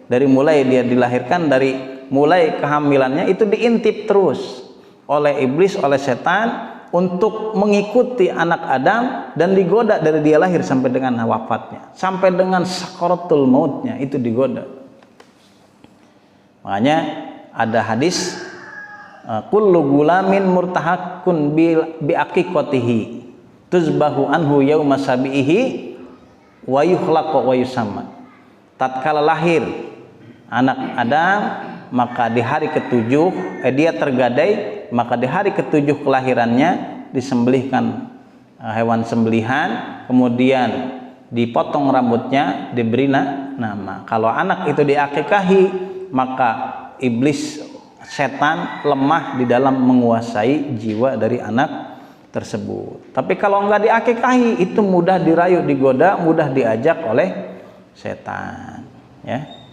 dari mulai dia dilahirkan, dari mulai kehamilannya itu diintip terus oleh iblis, oleh setan untuk mengikuti anak Adam dan digoda dari dia lahir sampai dengan wafatnya, sampai dengan sakaratul mautnya itu digoda. Makanya ada hadis kullu gulamin murtahakun bi aqiqatihi tuzbahu anhu yauma sabihi wa yukhlaqu wa yusamma. Tatkala lahir anak Adam, maka di hari ke-7 dia tergadai, maka di hari ke-7 kelahirannya disembelihkan hewan sembelihan, kemudian dipotong rambutnya, diberi nama. Kalau anak itu diakikahi, maka iblis, setan lemah di dalam menguasai jiwa dari anak tersebut. Tapi kalau enggak diakikahi, itu mudah dirayu, digoda, mudah diajak oleh setan, ya.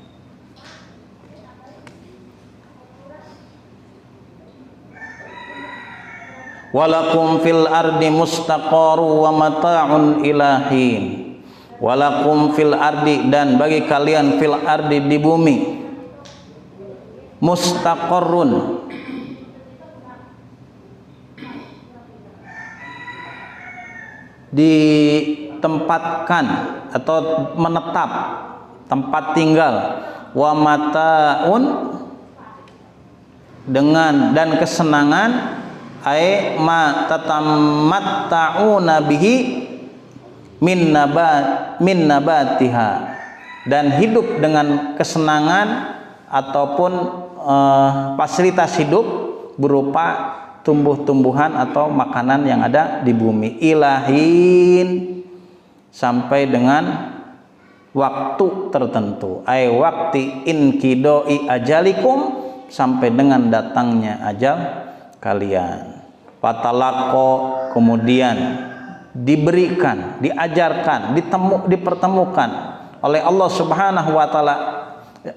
Walakum fil ardi mustaqarru wa mata'un ilahin. Walakum fil ardi, dan bagi kalian fil ardi di bumi, mustaqarrun ditempatkan atau menetap, tempat tinggal, wa mata'un dengan dan kesenangan, ai ma tatamatta'una bihi min nabatiha, dan hidup dengan kesenangan ataupun fasilitas hidup berupa tumbuh-tumbuhan atau makanan yang ada di bumi, ilahin, sampai dengan waktu tertentu, ai waqti inkidoi ajalikum, sampai dengan datangnya ajal kalian. Patalaqo, kemudian diberikan, diajarkan, dipertemukan oleh Allah Subhanahu wa taala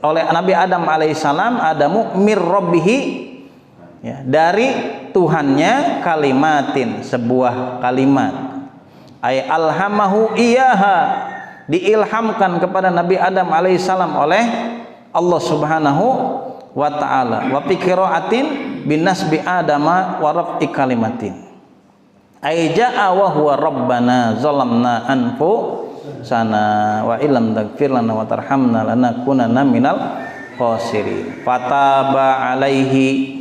oleh Nabi Adam alaihissalam, Adamu mir rabbihi, ya, dari Tuhannya, kalimatin, sebuah kalimat, ay alhamahu iyaha, diilhamkan kepada Nabi Adam alaihissalam oleh Allah Subhanahu wa taala. Wa fi qiraatin binasbi adama wa raf'i kalimatin, ay jaa wa huwa rabbana zalamna anfusana wa illam taghfir lana wa tarhamna lanakunanna minal khasirin. Fataba alaihi,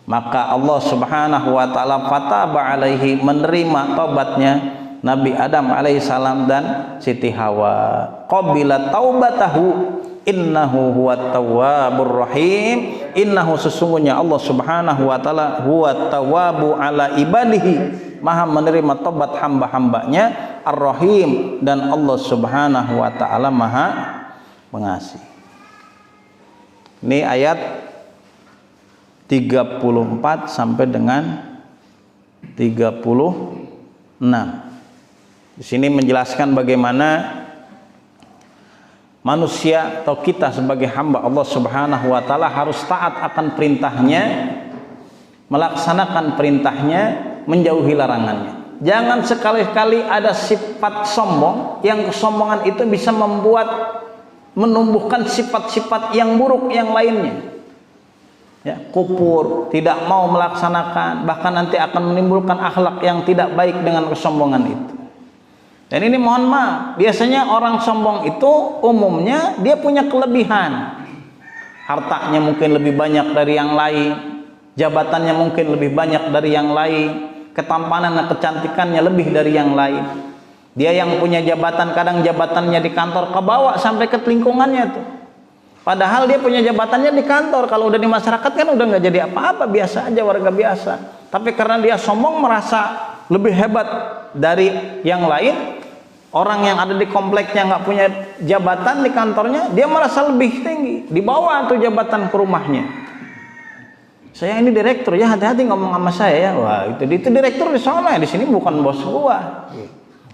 maka Allah Subhanahu wa taala fataba alaihi, menerima taubatnya Nabi Adam alaihissalam dan Siti Hawa. Qabila taubatahu innahu huwat tawwabur rahim, innahu, sesungguhnya Allah Subhanahu wa taala, huwat tawwabu ala ibadihi, maha menerima taubat hamba-hambanya, ar-rahim, dan Allah Subhanahu wa taala maha pengasih. Ini ayat 34 sampai dengan 36. Di sini menjelaskan bagaimana manusia atau kita sebagai hamba Allah Subhanahu wa taala harus taat akan perintahnya, melaksanakan perintahnya, menjauhi larangannya. Jangan sekali-kali ada sifat sombong, yang kesombongan itu bisa menumbuhkan sifat-sifat yang buruk yang lainnya. Ya, kufur, tidak mau melaksanakan, bahkan nanti akan menimbulkan akhlak yang tidak baik dengan kesombongan itu. Dan ini mohon maaf, biasanya orang sombong itu umumnya dia punya kelebihan. Hartanya mungkin lebih banyak dari yang lain, jabatannya mungkin lebih banyak dari yang lain, ketampanan dan kecantikannya lebih dari yang lain. Dia yang punya jabatan, kadang jabatannya di kantor kebawa sampai ke lingkungannya tuh. Padahal dia punya jabatannya di kantor, kalau udah di masyarakat kan udah nggak jadi apa-apa, biasa aja, warga biasa. Tapi karena dia sombong, merasa lebih hebat dari yang lain, orang yang ada di kompleknya nggak punya jabatan di kantornya, dia merasa lebih tinggi, dibawa tuh jabatan ke rumahnya. Saya ini direktur, ya hati-hati ngomong sama saya ya. Wah, itu direktur di sana, di sini bukan bos gua.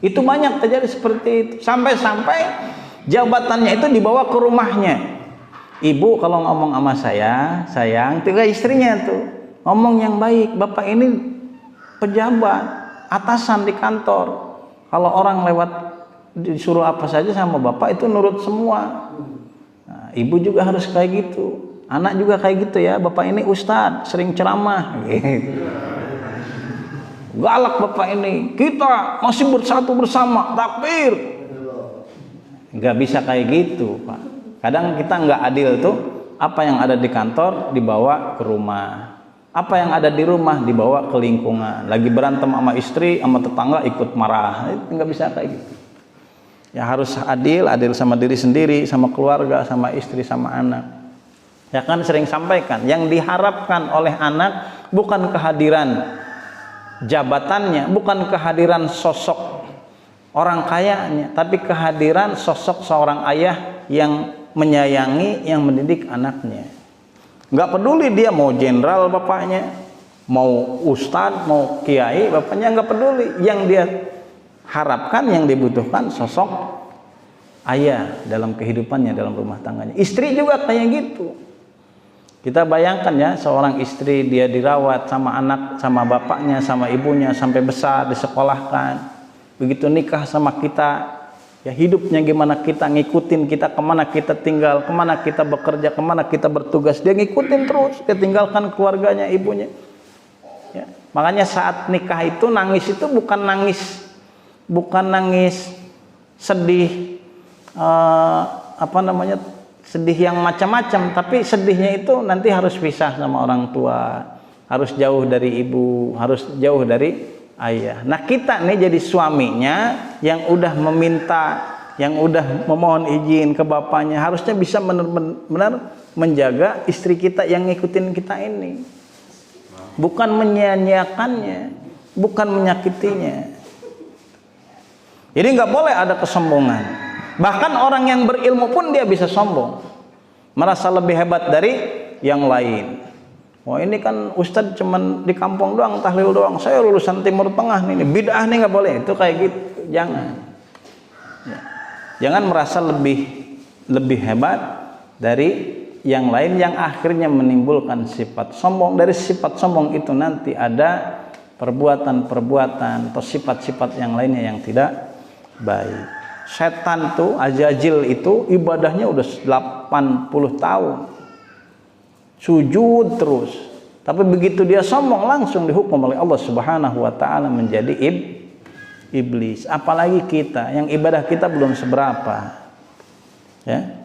Itu banyak terjadi seperti itu, sampai-sampai jabatannya itu dibawa ke rumahnya. Ibu kalau ngomong sama saya, sayang, itu istrinya tuh ngomong yang baik. Bapak ini pejabat, atasan di kantor. Kalau orang lewat disuruh apa saja sama bapak itu nurut semua. Nah, ibu juga harus kayak gitu. Anak juga kayak gitu ya. Bapak ini ustadz, sering ceramah. Galak bapak ini. Kita masih bersatu bersama, takbir. Nggak bisa kayak gitu, Pak. Kadang kita nggak adil tuh. Apa yang ada di kantor dibawa ke rumah. Apa yang ada di rumah dibawa ke lingkungan. Lagi berantem sama istri, sama tetangga ikut marah. Itu nggak bisa kayak gitu. Ya harus adil sama diri sendiri, sama keluarga, sama istri, sama anak. Ya kan sering sampaikan, yang diharapkan oleh anak bukan kehadiran jabatannya, bukan kehadiran sosok orang kayanya, tapi kehadiran sosok seorang ayah yang menyayangi, yang mendidik anaknya. Nggak peduli dia mau jenderal bapaknya, mau ustadz, mau kiai bapaknya, nggak peduli. Yang dia harapkan, yang dibutuhkan sosok ayah dalam kehidupannya, dalam rumah tangganya. Istri juga kayak gitu. Kita bayangkan ya, seorang istri dia dirawat sama anak, sama bapaknya, sama ibunya sampai besar, disekolahkan. Begitu nikah sama kita, ya hidupnya gimana kita, ngikutin kita kemana kita tinggal, kemana kita bekerja, kemana kita bertugas, dia ngikutin terus, dia tinggalkan keluarganya, ibunya. Ya. Makanya saat nikah itu nangis itu bukan nangis sedih, sedih yang macam-macam, tapi sedihnya itu nanti harus pisah sama orang tua, harus jauh dari ibu, harus jauh dari ayah. Nah kita nih jadi suaminya yang udah meminta, yang udah memohon izin ke bapaknya, harusnya bisa benar-benar menjaga istri kita yang ngikutin kita ini, bukan menyia-nyiakannya, bukan menyakitinya. Jadi nggak boleh ada kesombongan. Bahkan orang yang berilmu pun dia bisa sombong, merasa lebih hebat dari yang lain. Wah ini kan Ustadz cuman di kampung doang, tahlil doang. Saya lulusan Timur Tengah nih, bid'ah nih nggak boleh. Itu kayak gitu, jangan. Ya. Jangan merasa lebih hebat dari yang lain yang akhirnya menimbulkan sifat sombong. Dari sifat sombong itu nanti ada perbuatan-perbuatan atau sifat-sifat yang lainnya yang tidak baik. Setan tuh, Azazil itu ibadahnya udah 80 tahun. Sujud terus. Tapi begitu dia sombong langsung dihukum oleh Allah Subhanahu wa taala menjadi iblis. Apalagi kita yang ibadah kita belum seberapa. Ya.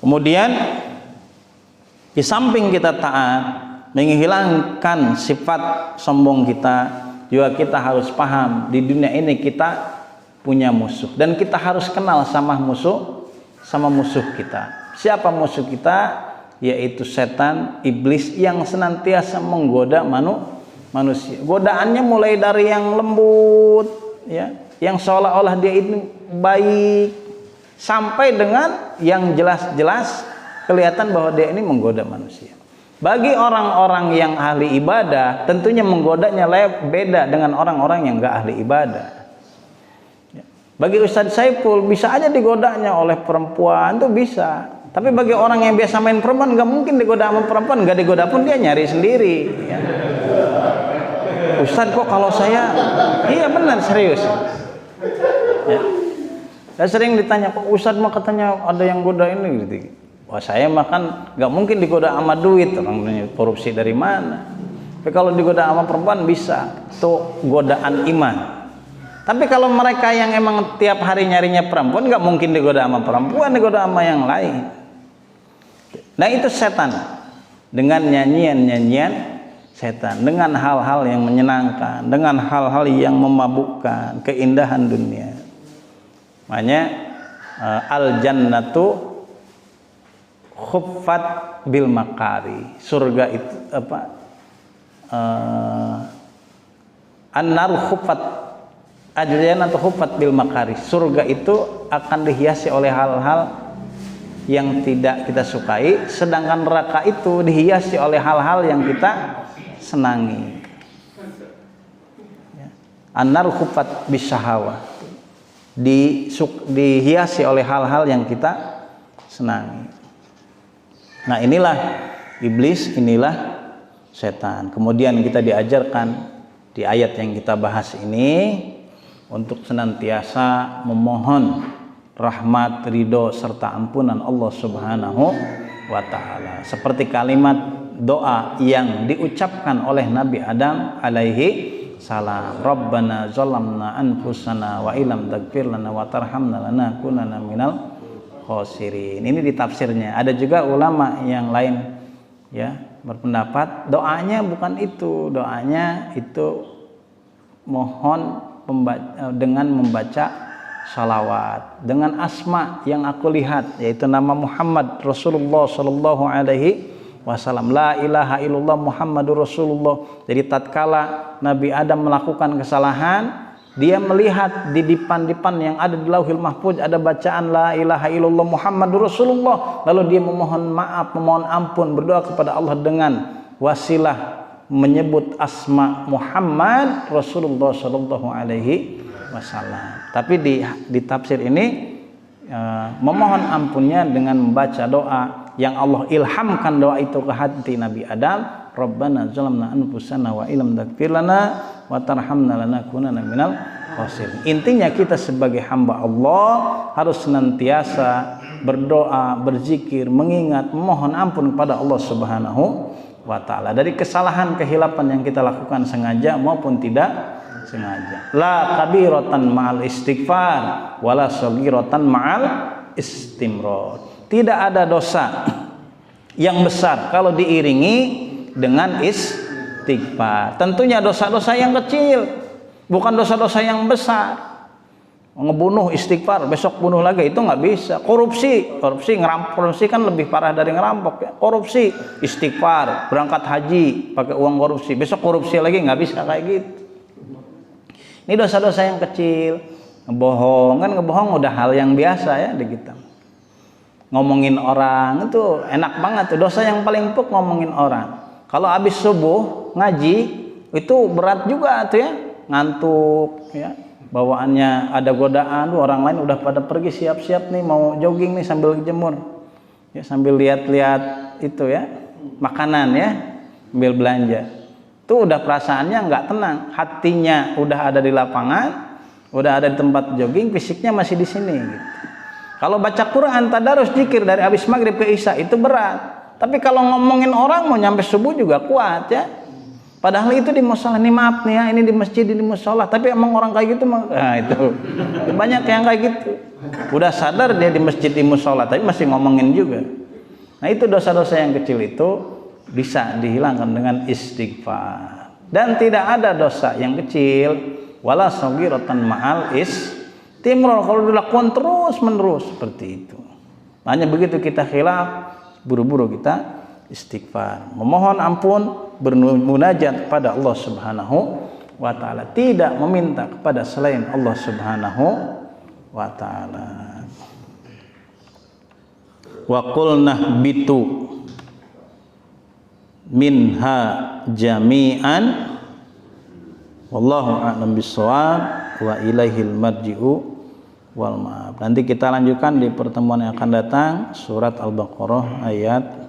Kemudian di samping kita taat, menghilangkan sifat sombong kita, juga kita harus paham di dunia ini kita punya musuh dan kita harus kenal sama musuh kita. Siapa musuh kita? Yaitu setan, iblis yang senantiasa menggoda manusia. Godaannya mulai dari yang lembut, ya, yang seolah-olah dia itu baik, sampai dengan yang jelas-jelas kelihatan bahwa dia ini menggoda manusia. Bagi orang-orang yang ahli ibadah, tentunya menggodanya beda dengan orang-orang yang enggak ahli ibadah. Bagi Ustadz Saiful bisa aja digodanya oleh perempuan, itu bisa. Tapi bagi orang yang biasa main perempuan nggak mungkin digoda sama perempuan, nggak digoda pun dia nyari sendiri. Ya. Ustadz kok kalau saya, iya benar serius. Ya. Saya sering ditanya kok Ustadz mah katanya ada yang goda ini gitu. Wah saya mah kan nggak mungkin digoda sama duit, orang korupsi dari mana? Tapi kalau digoda sama perempuan bisa, tuh godaan iman. Tapi kalau mereka yang emang tiap hari nyarinya perempuan nggak mungkin digoda sama perempuan, digoda sama yang lain. Nah itu setan dengan nyanyian-nyanyian setan, dengan hal-hal yang menyenangkan, dengan hal-hal yang memabukkan, keindahan dunia. Makanya al jannatu khuffat bil makari. Surga itu apa? An-nar khuffat al-jannatu khuffat bil makari. Surga itu akan dihiasi oleh hal-hal yang tidak kita sukai, sedangkan neraka itu dihiasi oleh hal-hal yang kita senangi. An-nar khuffat bisyahawah, dihiasi oleh hal-hal yang kita senangi. Nah inilah iblis, inilah setan. Kemudian kita diajarkan di ayat yang kita bahas ini untuk senantiasa memohon rahmat, ridho serta ampunan Allah Subhanahu wa taala. Seperti kalimat doa yang diucapkan oleh Nabi Adam alaihi salam, Rabbana zalamna anfusana wa illam taghfir lana wa tarhamna lanakunanna minal khosirin. Ini di tafsirnya. Ada juga ulama yang lain ya berpendapat doanya bukan itu. Doanya itu mohon dengan membaca salawat dengan asma yang aku lihat, yaitu nama Muhammad Rasulullah sallallahu alaihi wasallam, la ilaha illallah Muhammadur Rasulullah. Jadi tatkala Nabi Adam melakukan kesalahan, dia melihat di dipan-dipan yang ada di Lauhil Mahfuz ada bacaan la ilaha illallah Muhammadur Rasulullah, lalu dia memohon maaf, memohon ampun, berdoa kepada Allah dengan wasilah menyebut asma Muhammad Rasulullah sallallahu alaihi wasallam. Tapi di tafsir ini memohon ampunnya dengan membaca doa yang Allah ilhamkan doa itu ke hati Nabi Adam, Rabbana zalamna anfusana wa illam taghfir lana wa tarhamna lanakunanna minal khosirin. Intinya kita sebagai hamba Allah harus senantiasa berdoa, berzikir, mengingat, memohon ampun kepada Allah Subhanahu wa taala dari kesalahan kehilapan yang kita lakukan sengaja maupun tidak sengaja. La kabiratan ma'al istighfar wala saghiratan ma'al istimrar. Tidak ada dosa yang besar kalau diiringi dengan istighfar. Tentunya dosa-dosa yang kecil, bukan dosa-dosa yang besar. Ngebunuh istighfar, besok bunuh lagi, itu nggak bisa. Korupsi kan lebih parah dari ngerampok ya. Korupsi, istighfar, berangkat haji pakai uang korupsi, besok korupsi lagi, nggak bisa kayak gitu. Ini dosa-dosa yang kecil. Ngebohong udah hal yang biasa ya di kita. ngomongin orang itu enak banget tuh. Dosa yang paling empuk ngomongin orang. Kalau habis subuh ngaji itu berat juga tuh ya, ngantuk ya. Bawaannya ada godaan, orang lain udah pada pergi siap-siap nih mau jogging nih sambil jemur. Ya, sambil lihat-lihat itu ya, makanan ya, sambil belanja. Itu udah perasaannya nggak tenang, hatinya udah ada di lapangan, udah ada di tempat jogging, fisiknya masih di sini gitu. Kalau baca Quran, tadarus, zikir dari habis maghrib ke isya itu berat. Tapi kalau ngomongin orang mau nyampe subuh juga kuat ya. Padahal itu di musola, nih maaf nih ya, ini di masjid, ini di musola. Tapi emang orang kayak gitu, nah itu banyak yang kayak gitu. Udah sadar dia di masjid, di musola, tapi masih ngomongin juga. Nah itu dosa-dosa yang kecil itu bisa dihilangkan dengan istighfar. Dan tidak ada dosa yang kecil, wala saghiratan ma'al istimrar, kalau dilakukan terus menerus seperti itu. Hanya begitu kita khilaf, buru-buru kita istighfar, memohon ampun, bermunajat kepada Allah Subhanahu wa taala, tidak meminta kepada selain Allah Subhanahu wa taala. Wa qulna bitu minha jami'an wallahu a'lam bissawab wa ilaihil marji'u wal ma'ab. Nanti kita lanjutkan di pertemuan yang akan datang, surat Al-Baqarah ayat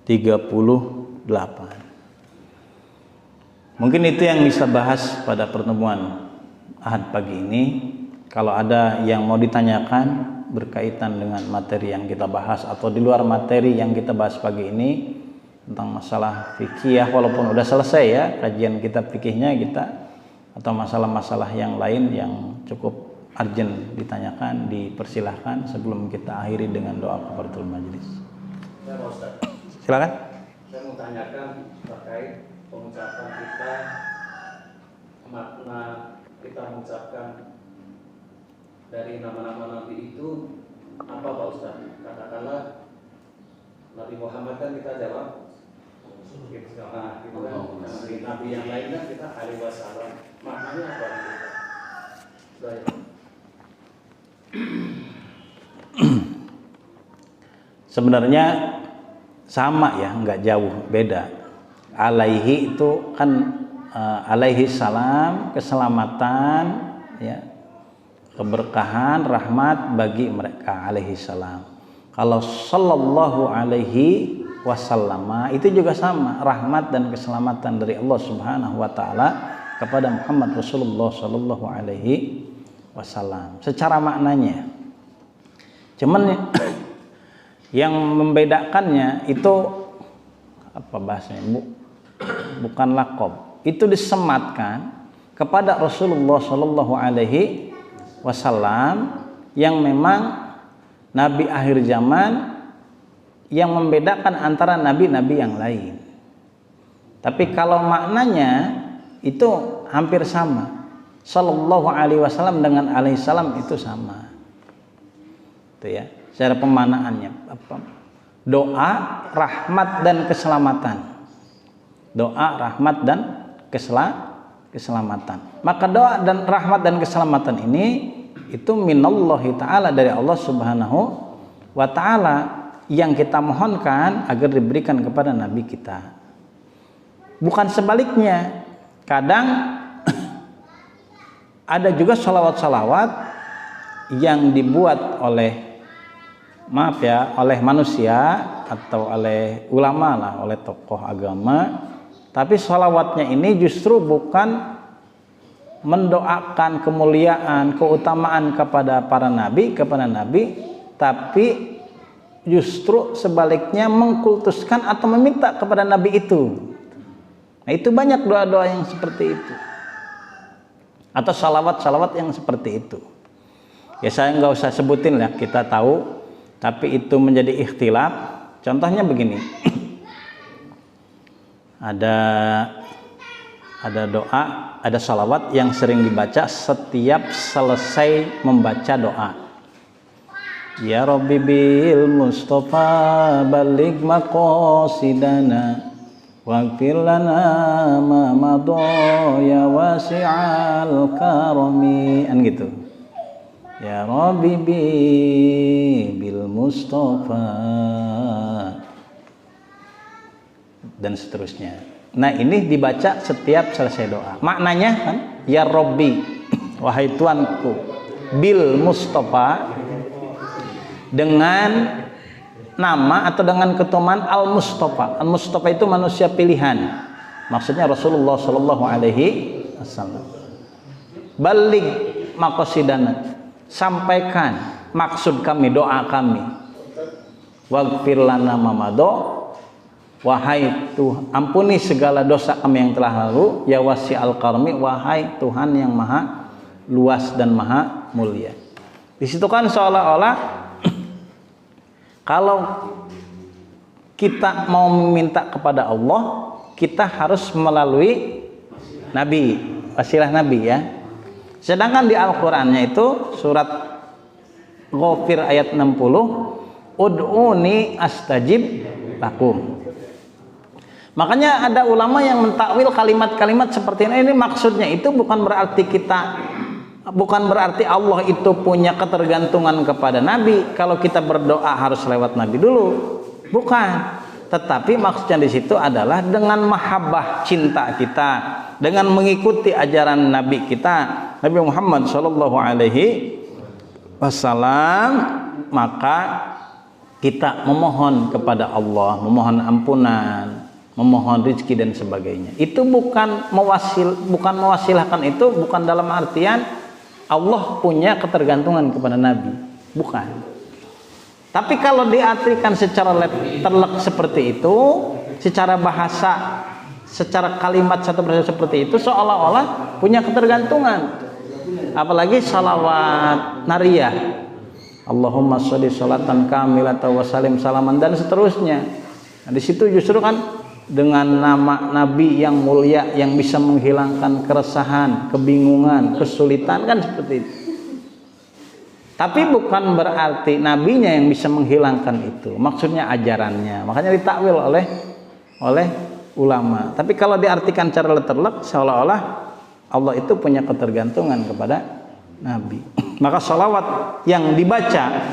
38. Mungkin itu yang bisa bahas pada pertemuan Ahad pagi ini. Kalau ada yang mau ditanyakan berkaitan dengan materi yang kita bahas atau di luar materi yang kita bahas pagi ini tentang masalah fikih, walaupun udah selesai ya kajian kitab fikihnya kita, atau masalah-masalah yang lain yang cukup urgent ditanyakan, dipersilahkan sebelum kita akhiri dengan doa kafaratul majelis. Ya Pak Ustaz, Silakan. saya mau tanyakan terkait pengucapan kita, makna kita mengucapkan dari nama-nama Nabi itu apa Pak Ustaz? Katakanlah Nabi Muhammad kan kita jawab nah, gitu kan. Dari Nabi yang lain kan kita alaihi wasallam, maknanya apa? Baik. Sebenarnya sama ya, nggak jauh beda. Alaihi itu kan alaihi salam, keselamatan ya, keberkahan, rahmat bagi mereka alaihi salam. Kalau sallallahu alaihi wasallam itu juga sama, rahmat dan keselamatan dari Allah Subhanahu wa taala kepada Muhammad Rasulullah sallallahu alaihi wasallam secara maknanya. Cuman yang membedakannya itu apa bahasanya? Bukan laqab. Itu disematkan kepada Rasulullah sallallahu alaihi wasallam yang memang nabi akhir zaman, yang membedakan antara nabi-nabi yang lain. Tapi kalau maknanya itu hampir sama. Sallallahu alaihi wasallam dengan alaihi salam itu sama. Itu ya, secara pemanaannya apa? Doa, rahmat dan keselamatan. Doa, rahmat dan keselamatan. Maka doa dan rahmat dan keselamatan ini itu minallahi ta'ala, dari Allah Subhanahu wa ta'ala, yang kita mohonkan agar diberikan kepada Nabi kita. Bukan sebaliknya. Kadang ada juga salawat-salawat yang dibuat oleh oleh manusia atau oleh ulama lah, oleh tokoh agama. Tapi salawatnya ini justru bukan mendoakan kemuliaan, keutamaan kepada para nabi, tapi justru sebaliknya mengkultuskan atau meminta kepada nabi itu. Nah, itu banyak doa-doa yang seperti itu, atau salawat-salawat yang seperti itu. Ya saya nggak usah sebutin lah, kita tahu, tapi itu menjadi ikhtilaf. Contohnya begini, ada doa, ada salawat yang sering dibaca setiap selesai membaca doa. Ya Rabbi bil Mustafa baligh maqasidana waghfir lana ma madha ya wasi'al karami, gitu. Ya Rabbi bil Mustafa, dan seterusnya. Nah, ini dibaca setiap selesai doa. Maknanya kan, ya Rabbi, wahai Tuanku, bil Mustafa, dengan nama atau dengan ketuhanan Al-Mustafa. Al-Mustafa itu manusia pilihan. Maksudnya Rasulullah Shallallahu Alaihi Wasallam. Balik maqasidana, sampaikan maksud kami, doa kami. Waghfir lana ma madha, wahai Tuhan, ampuni segala dosa kami yang telah lalu. Ya wasi'al karmi, wahai Tuhan yang maha luas dan maha mulia. Di situ kan seolah-olah kalau kita mau meminta kepada Allah, kita harus melalui Nabi, wasilah Nabi ya. Sedangkan di Al-Qur'annya itu surat Ghafir ayat 60, ud'uni astajib lakum. Makanya ada ulama yang mentakwil kalimat-kalimat seperti ini maksudnya itu bukan berarti Allah itu punya ketergantungan kepada Nabi. Kalau kita berdoa harus lewat Nabi dulu, bukan. Tetapi maksudnya di situ adalah dengan mahabbah cinta kita, dengan mengikuti ajaran Nabi kita, Nabi Muhammad Shallallahu Alaihi Wasallam, maka kita memohon kepada Allah, memohon ampunan, memohon rezeki dan sebagainya. Itu bukan mewasilahkan, itu bukan dalam artian Allah punya ketergantungan kepada Nabi, bukan. Tapi kalau diartikan secara terlek seperti itu, secara bahasa, secara kalimat satu persatu seperti itu, seolah-olah punya ketergantungan. Apalagi salawat nariyah, Allahumma sholli sholatan kamilatan wa salim salaman, dan seterusnya. Nah, di situ justru kan dengan nama Nabi yang mulia yang bisa menghilangkan keresahan, kebingungan, kesulitan, kan seperti itu. Tapi bukan berarti nabinya yang bisa menghilangkan itu. Maksudnya ajarannya. Makanya ditakwil oleh ulama. Tapi kalau diartikan secara terlek, seolah-olah Allah itu punya ketergantungan kepada Nabi. Maka salawat yang dibaca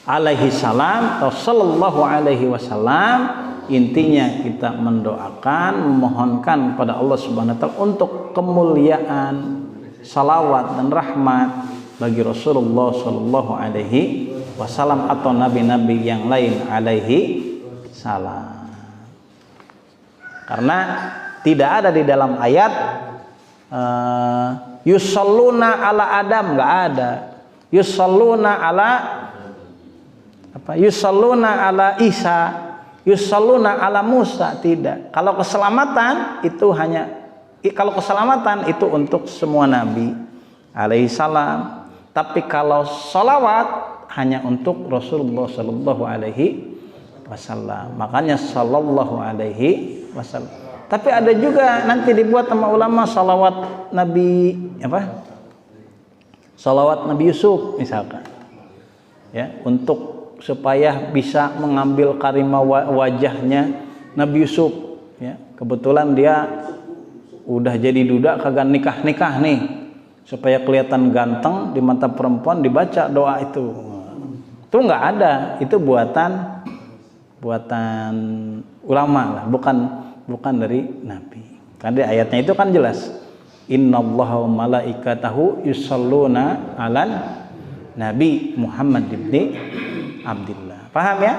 alaihi salam atau sallallahu alaihi wasallam, intinya kita mendoakan, memohonkan kepada Allah Subhanahu wa taala untuk kemuliaan, salawat dan rahmat bagi Rasulullah Shallallahu Alaihi Wasallam atau nabi-nabi yang lain alaihi salam. Karena tidak ada di dalam ayat yusalluna ala Adam, nggak ada. Yusalluna ala apa? Yusalluna ala Isa, yusalluna ala Musa, tidak. Kalau keselamatan itu untuk semua nabi alaihi salam. Tapi kalau salawat hanya untuk Rasulullah sallallahu alaihi wasallam. Makanya sallallahu alaihi wasallam. Tapi ada juga nanti dibuat sama ulama salawat Nabi apa? Salawat Nabi Yusuf misalkan. Ya, untuk supaya bisa mengambil karimah wajahnya Nabi Yusuf, ya. Kebetulan dia udah jadi duda, kagak nikah nih, supaya kelihatan ganteng di mata perempuan, dibaca doa itu nggak ada, itu buatan ulama lah, bukan dari Nabi. Karena ayatnya itu kan jelas, innallaha wa malaikatahu yusalluna alan Nabi Muhammad ibni Abdillah. Paham ya?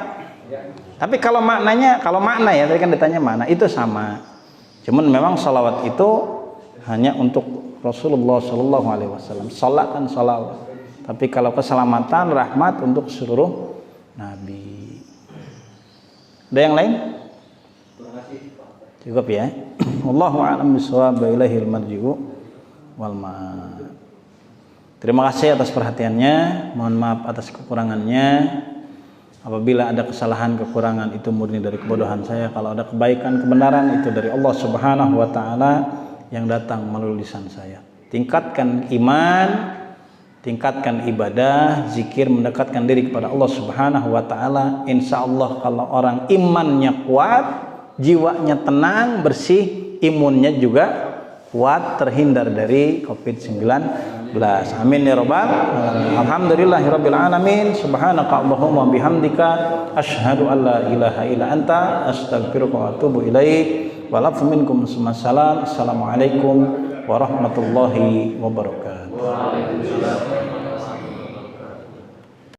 Tapi kalau makna ya, tadi kan ditanya makna, itu sama. Cuman memang salawat itu hanya untuk Rasulullah Shallallahu Alaihi Wasallam. Salat kan salawat. Tapi kalau keselamatan, rahmat untuk seluruh nabi. Ada yang lain? Cukup ya. Wallahu a'lam bishawab, ilaihil marji'u wal ma'ab. Terima kasih atas perhatiannya. Mohon maaf atas kekurangannya. Apabila ada kesalahan, kekurangan, itu murni dari kebodohan saya. Kalau ada kebaikan, kebenaran, itu dari Allah Subhanahu wa taala yang datang melalui lisan saya. Tingkatkan iman, tingkatkan ibadah, zikir, mendekatkan diri kepada Allah Subhanahu wa taala. Insyaallah kalau orang imannya kuat, jiwanya tenang, bersih, imunnya juga kuat terhindar dari COVID-19. Amin ya rabbal alamin. Alhamdulillahirabbil alamin. Subhanaka Allahumma bihamdika asyhadu an la ilaha illa anta astaghfiruka wa atubu ilaik. Wa lafu minkum salam. Assalamualaikum warahmatullahi wabarakatuh.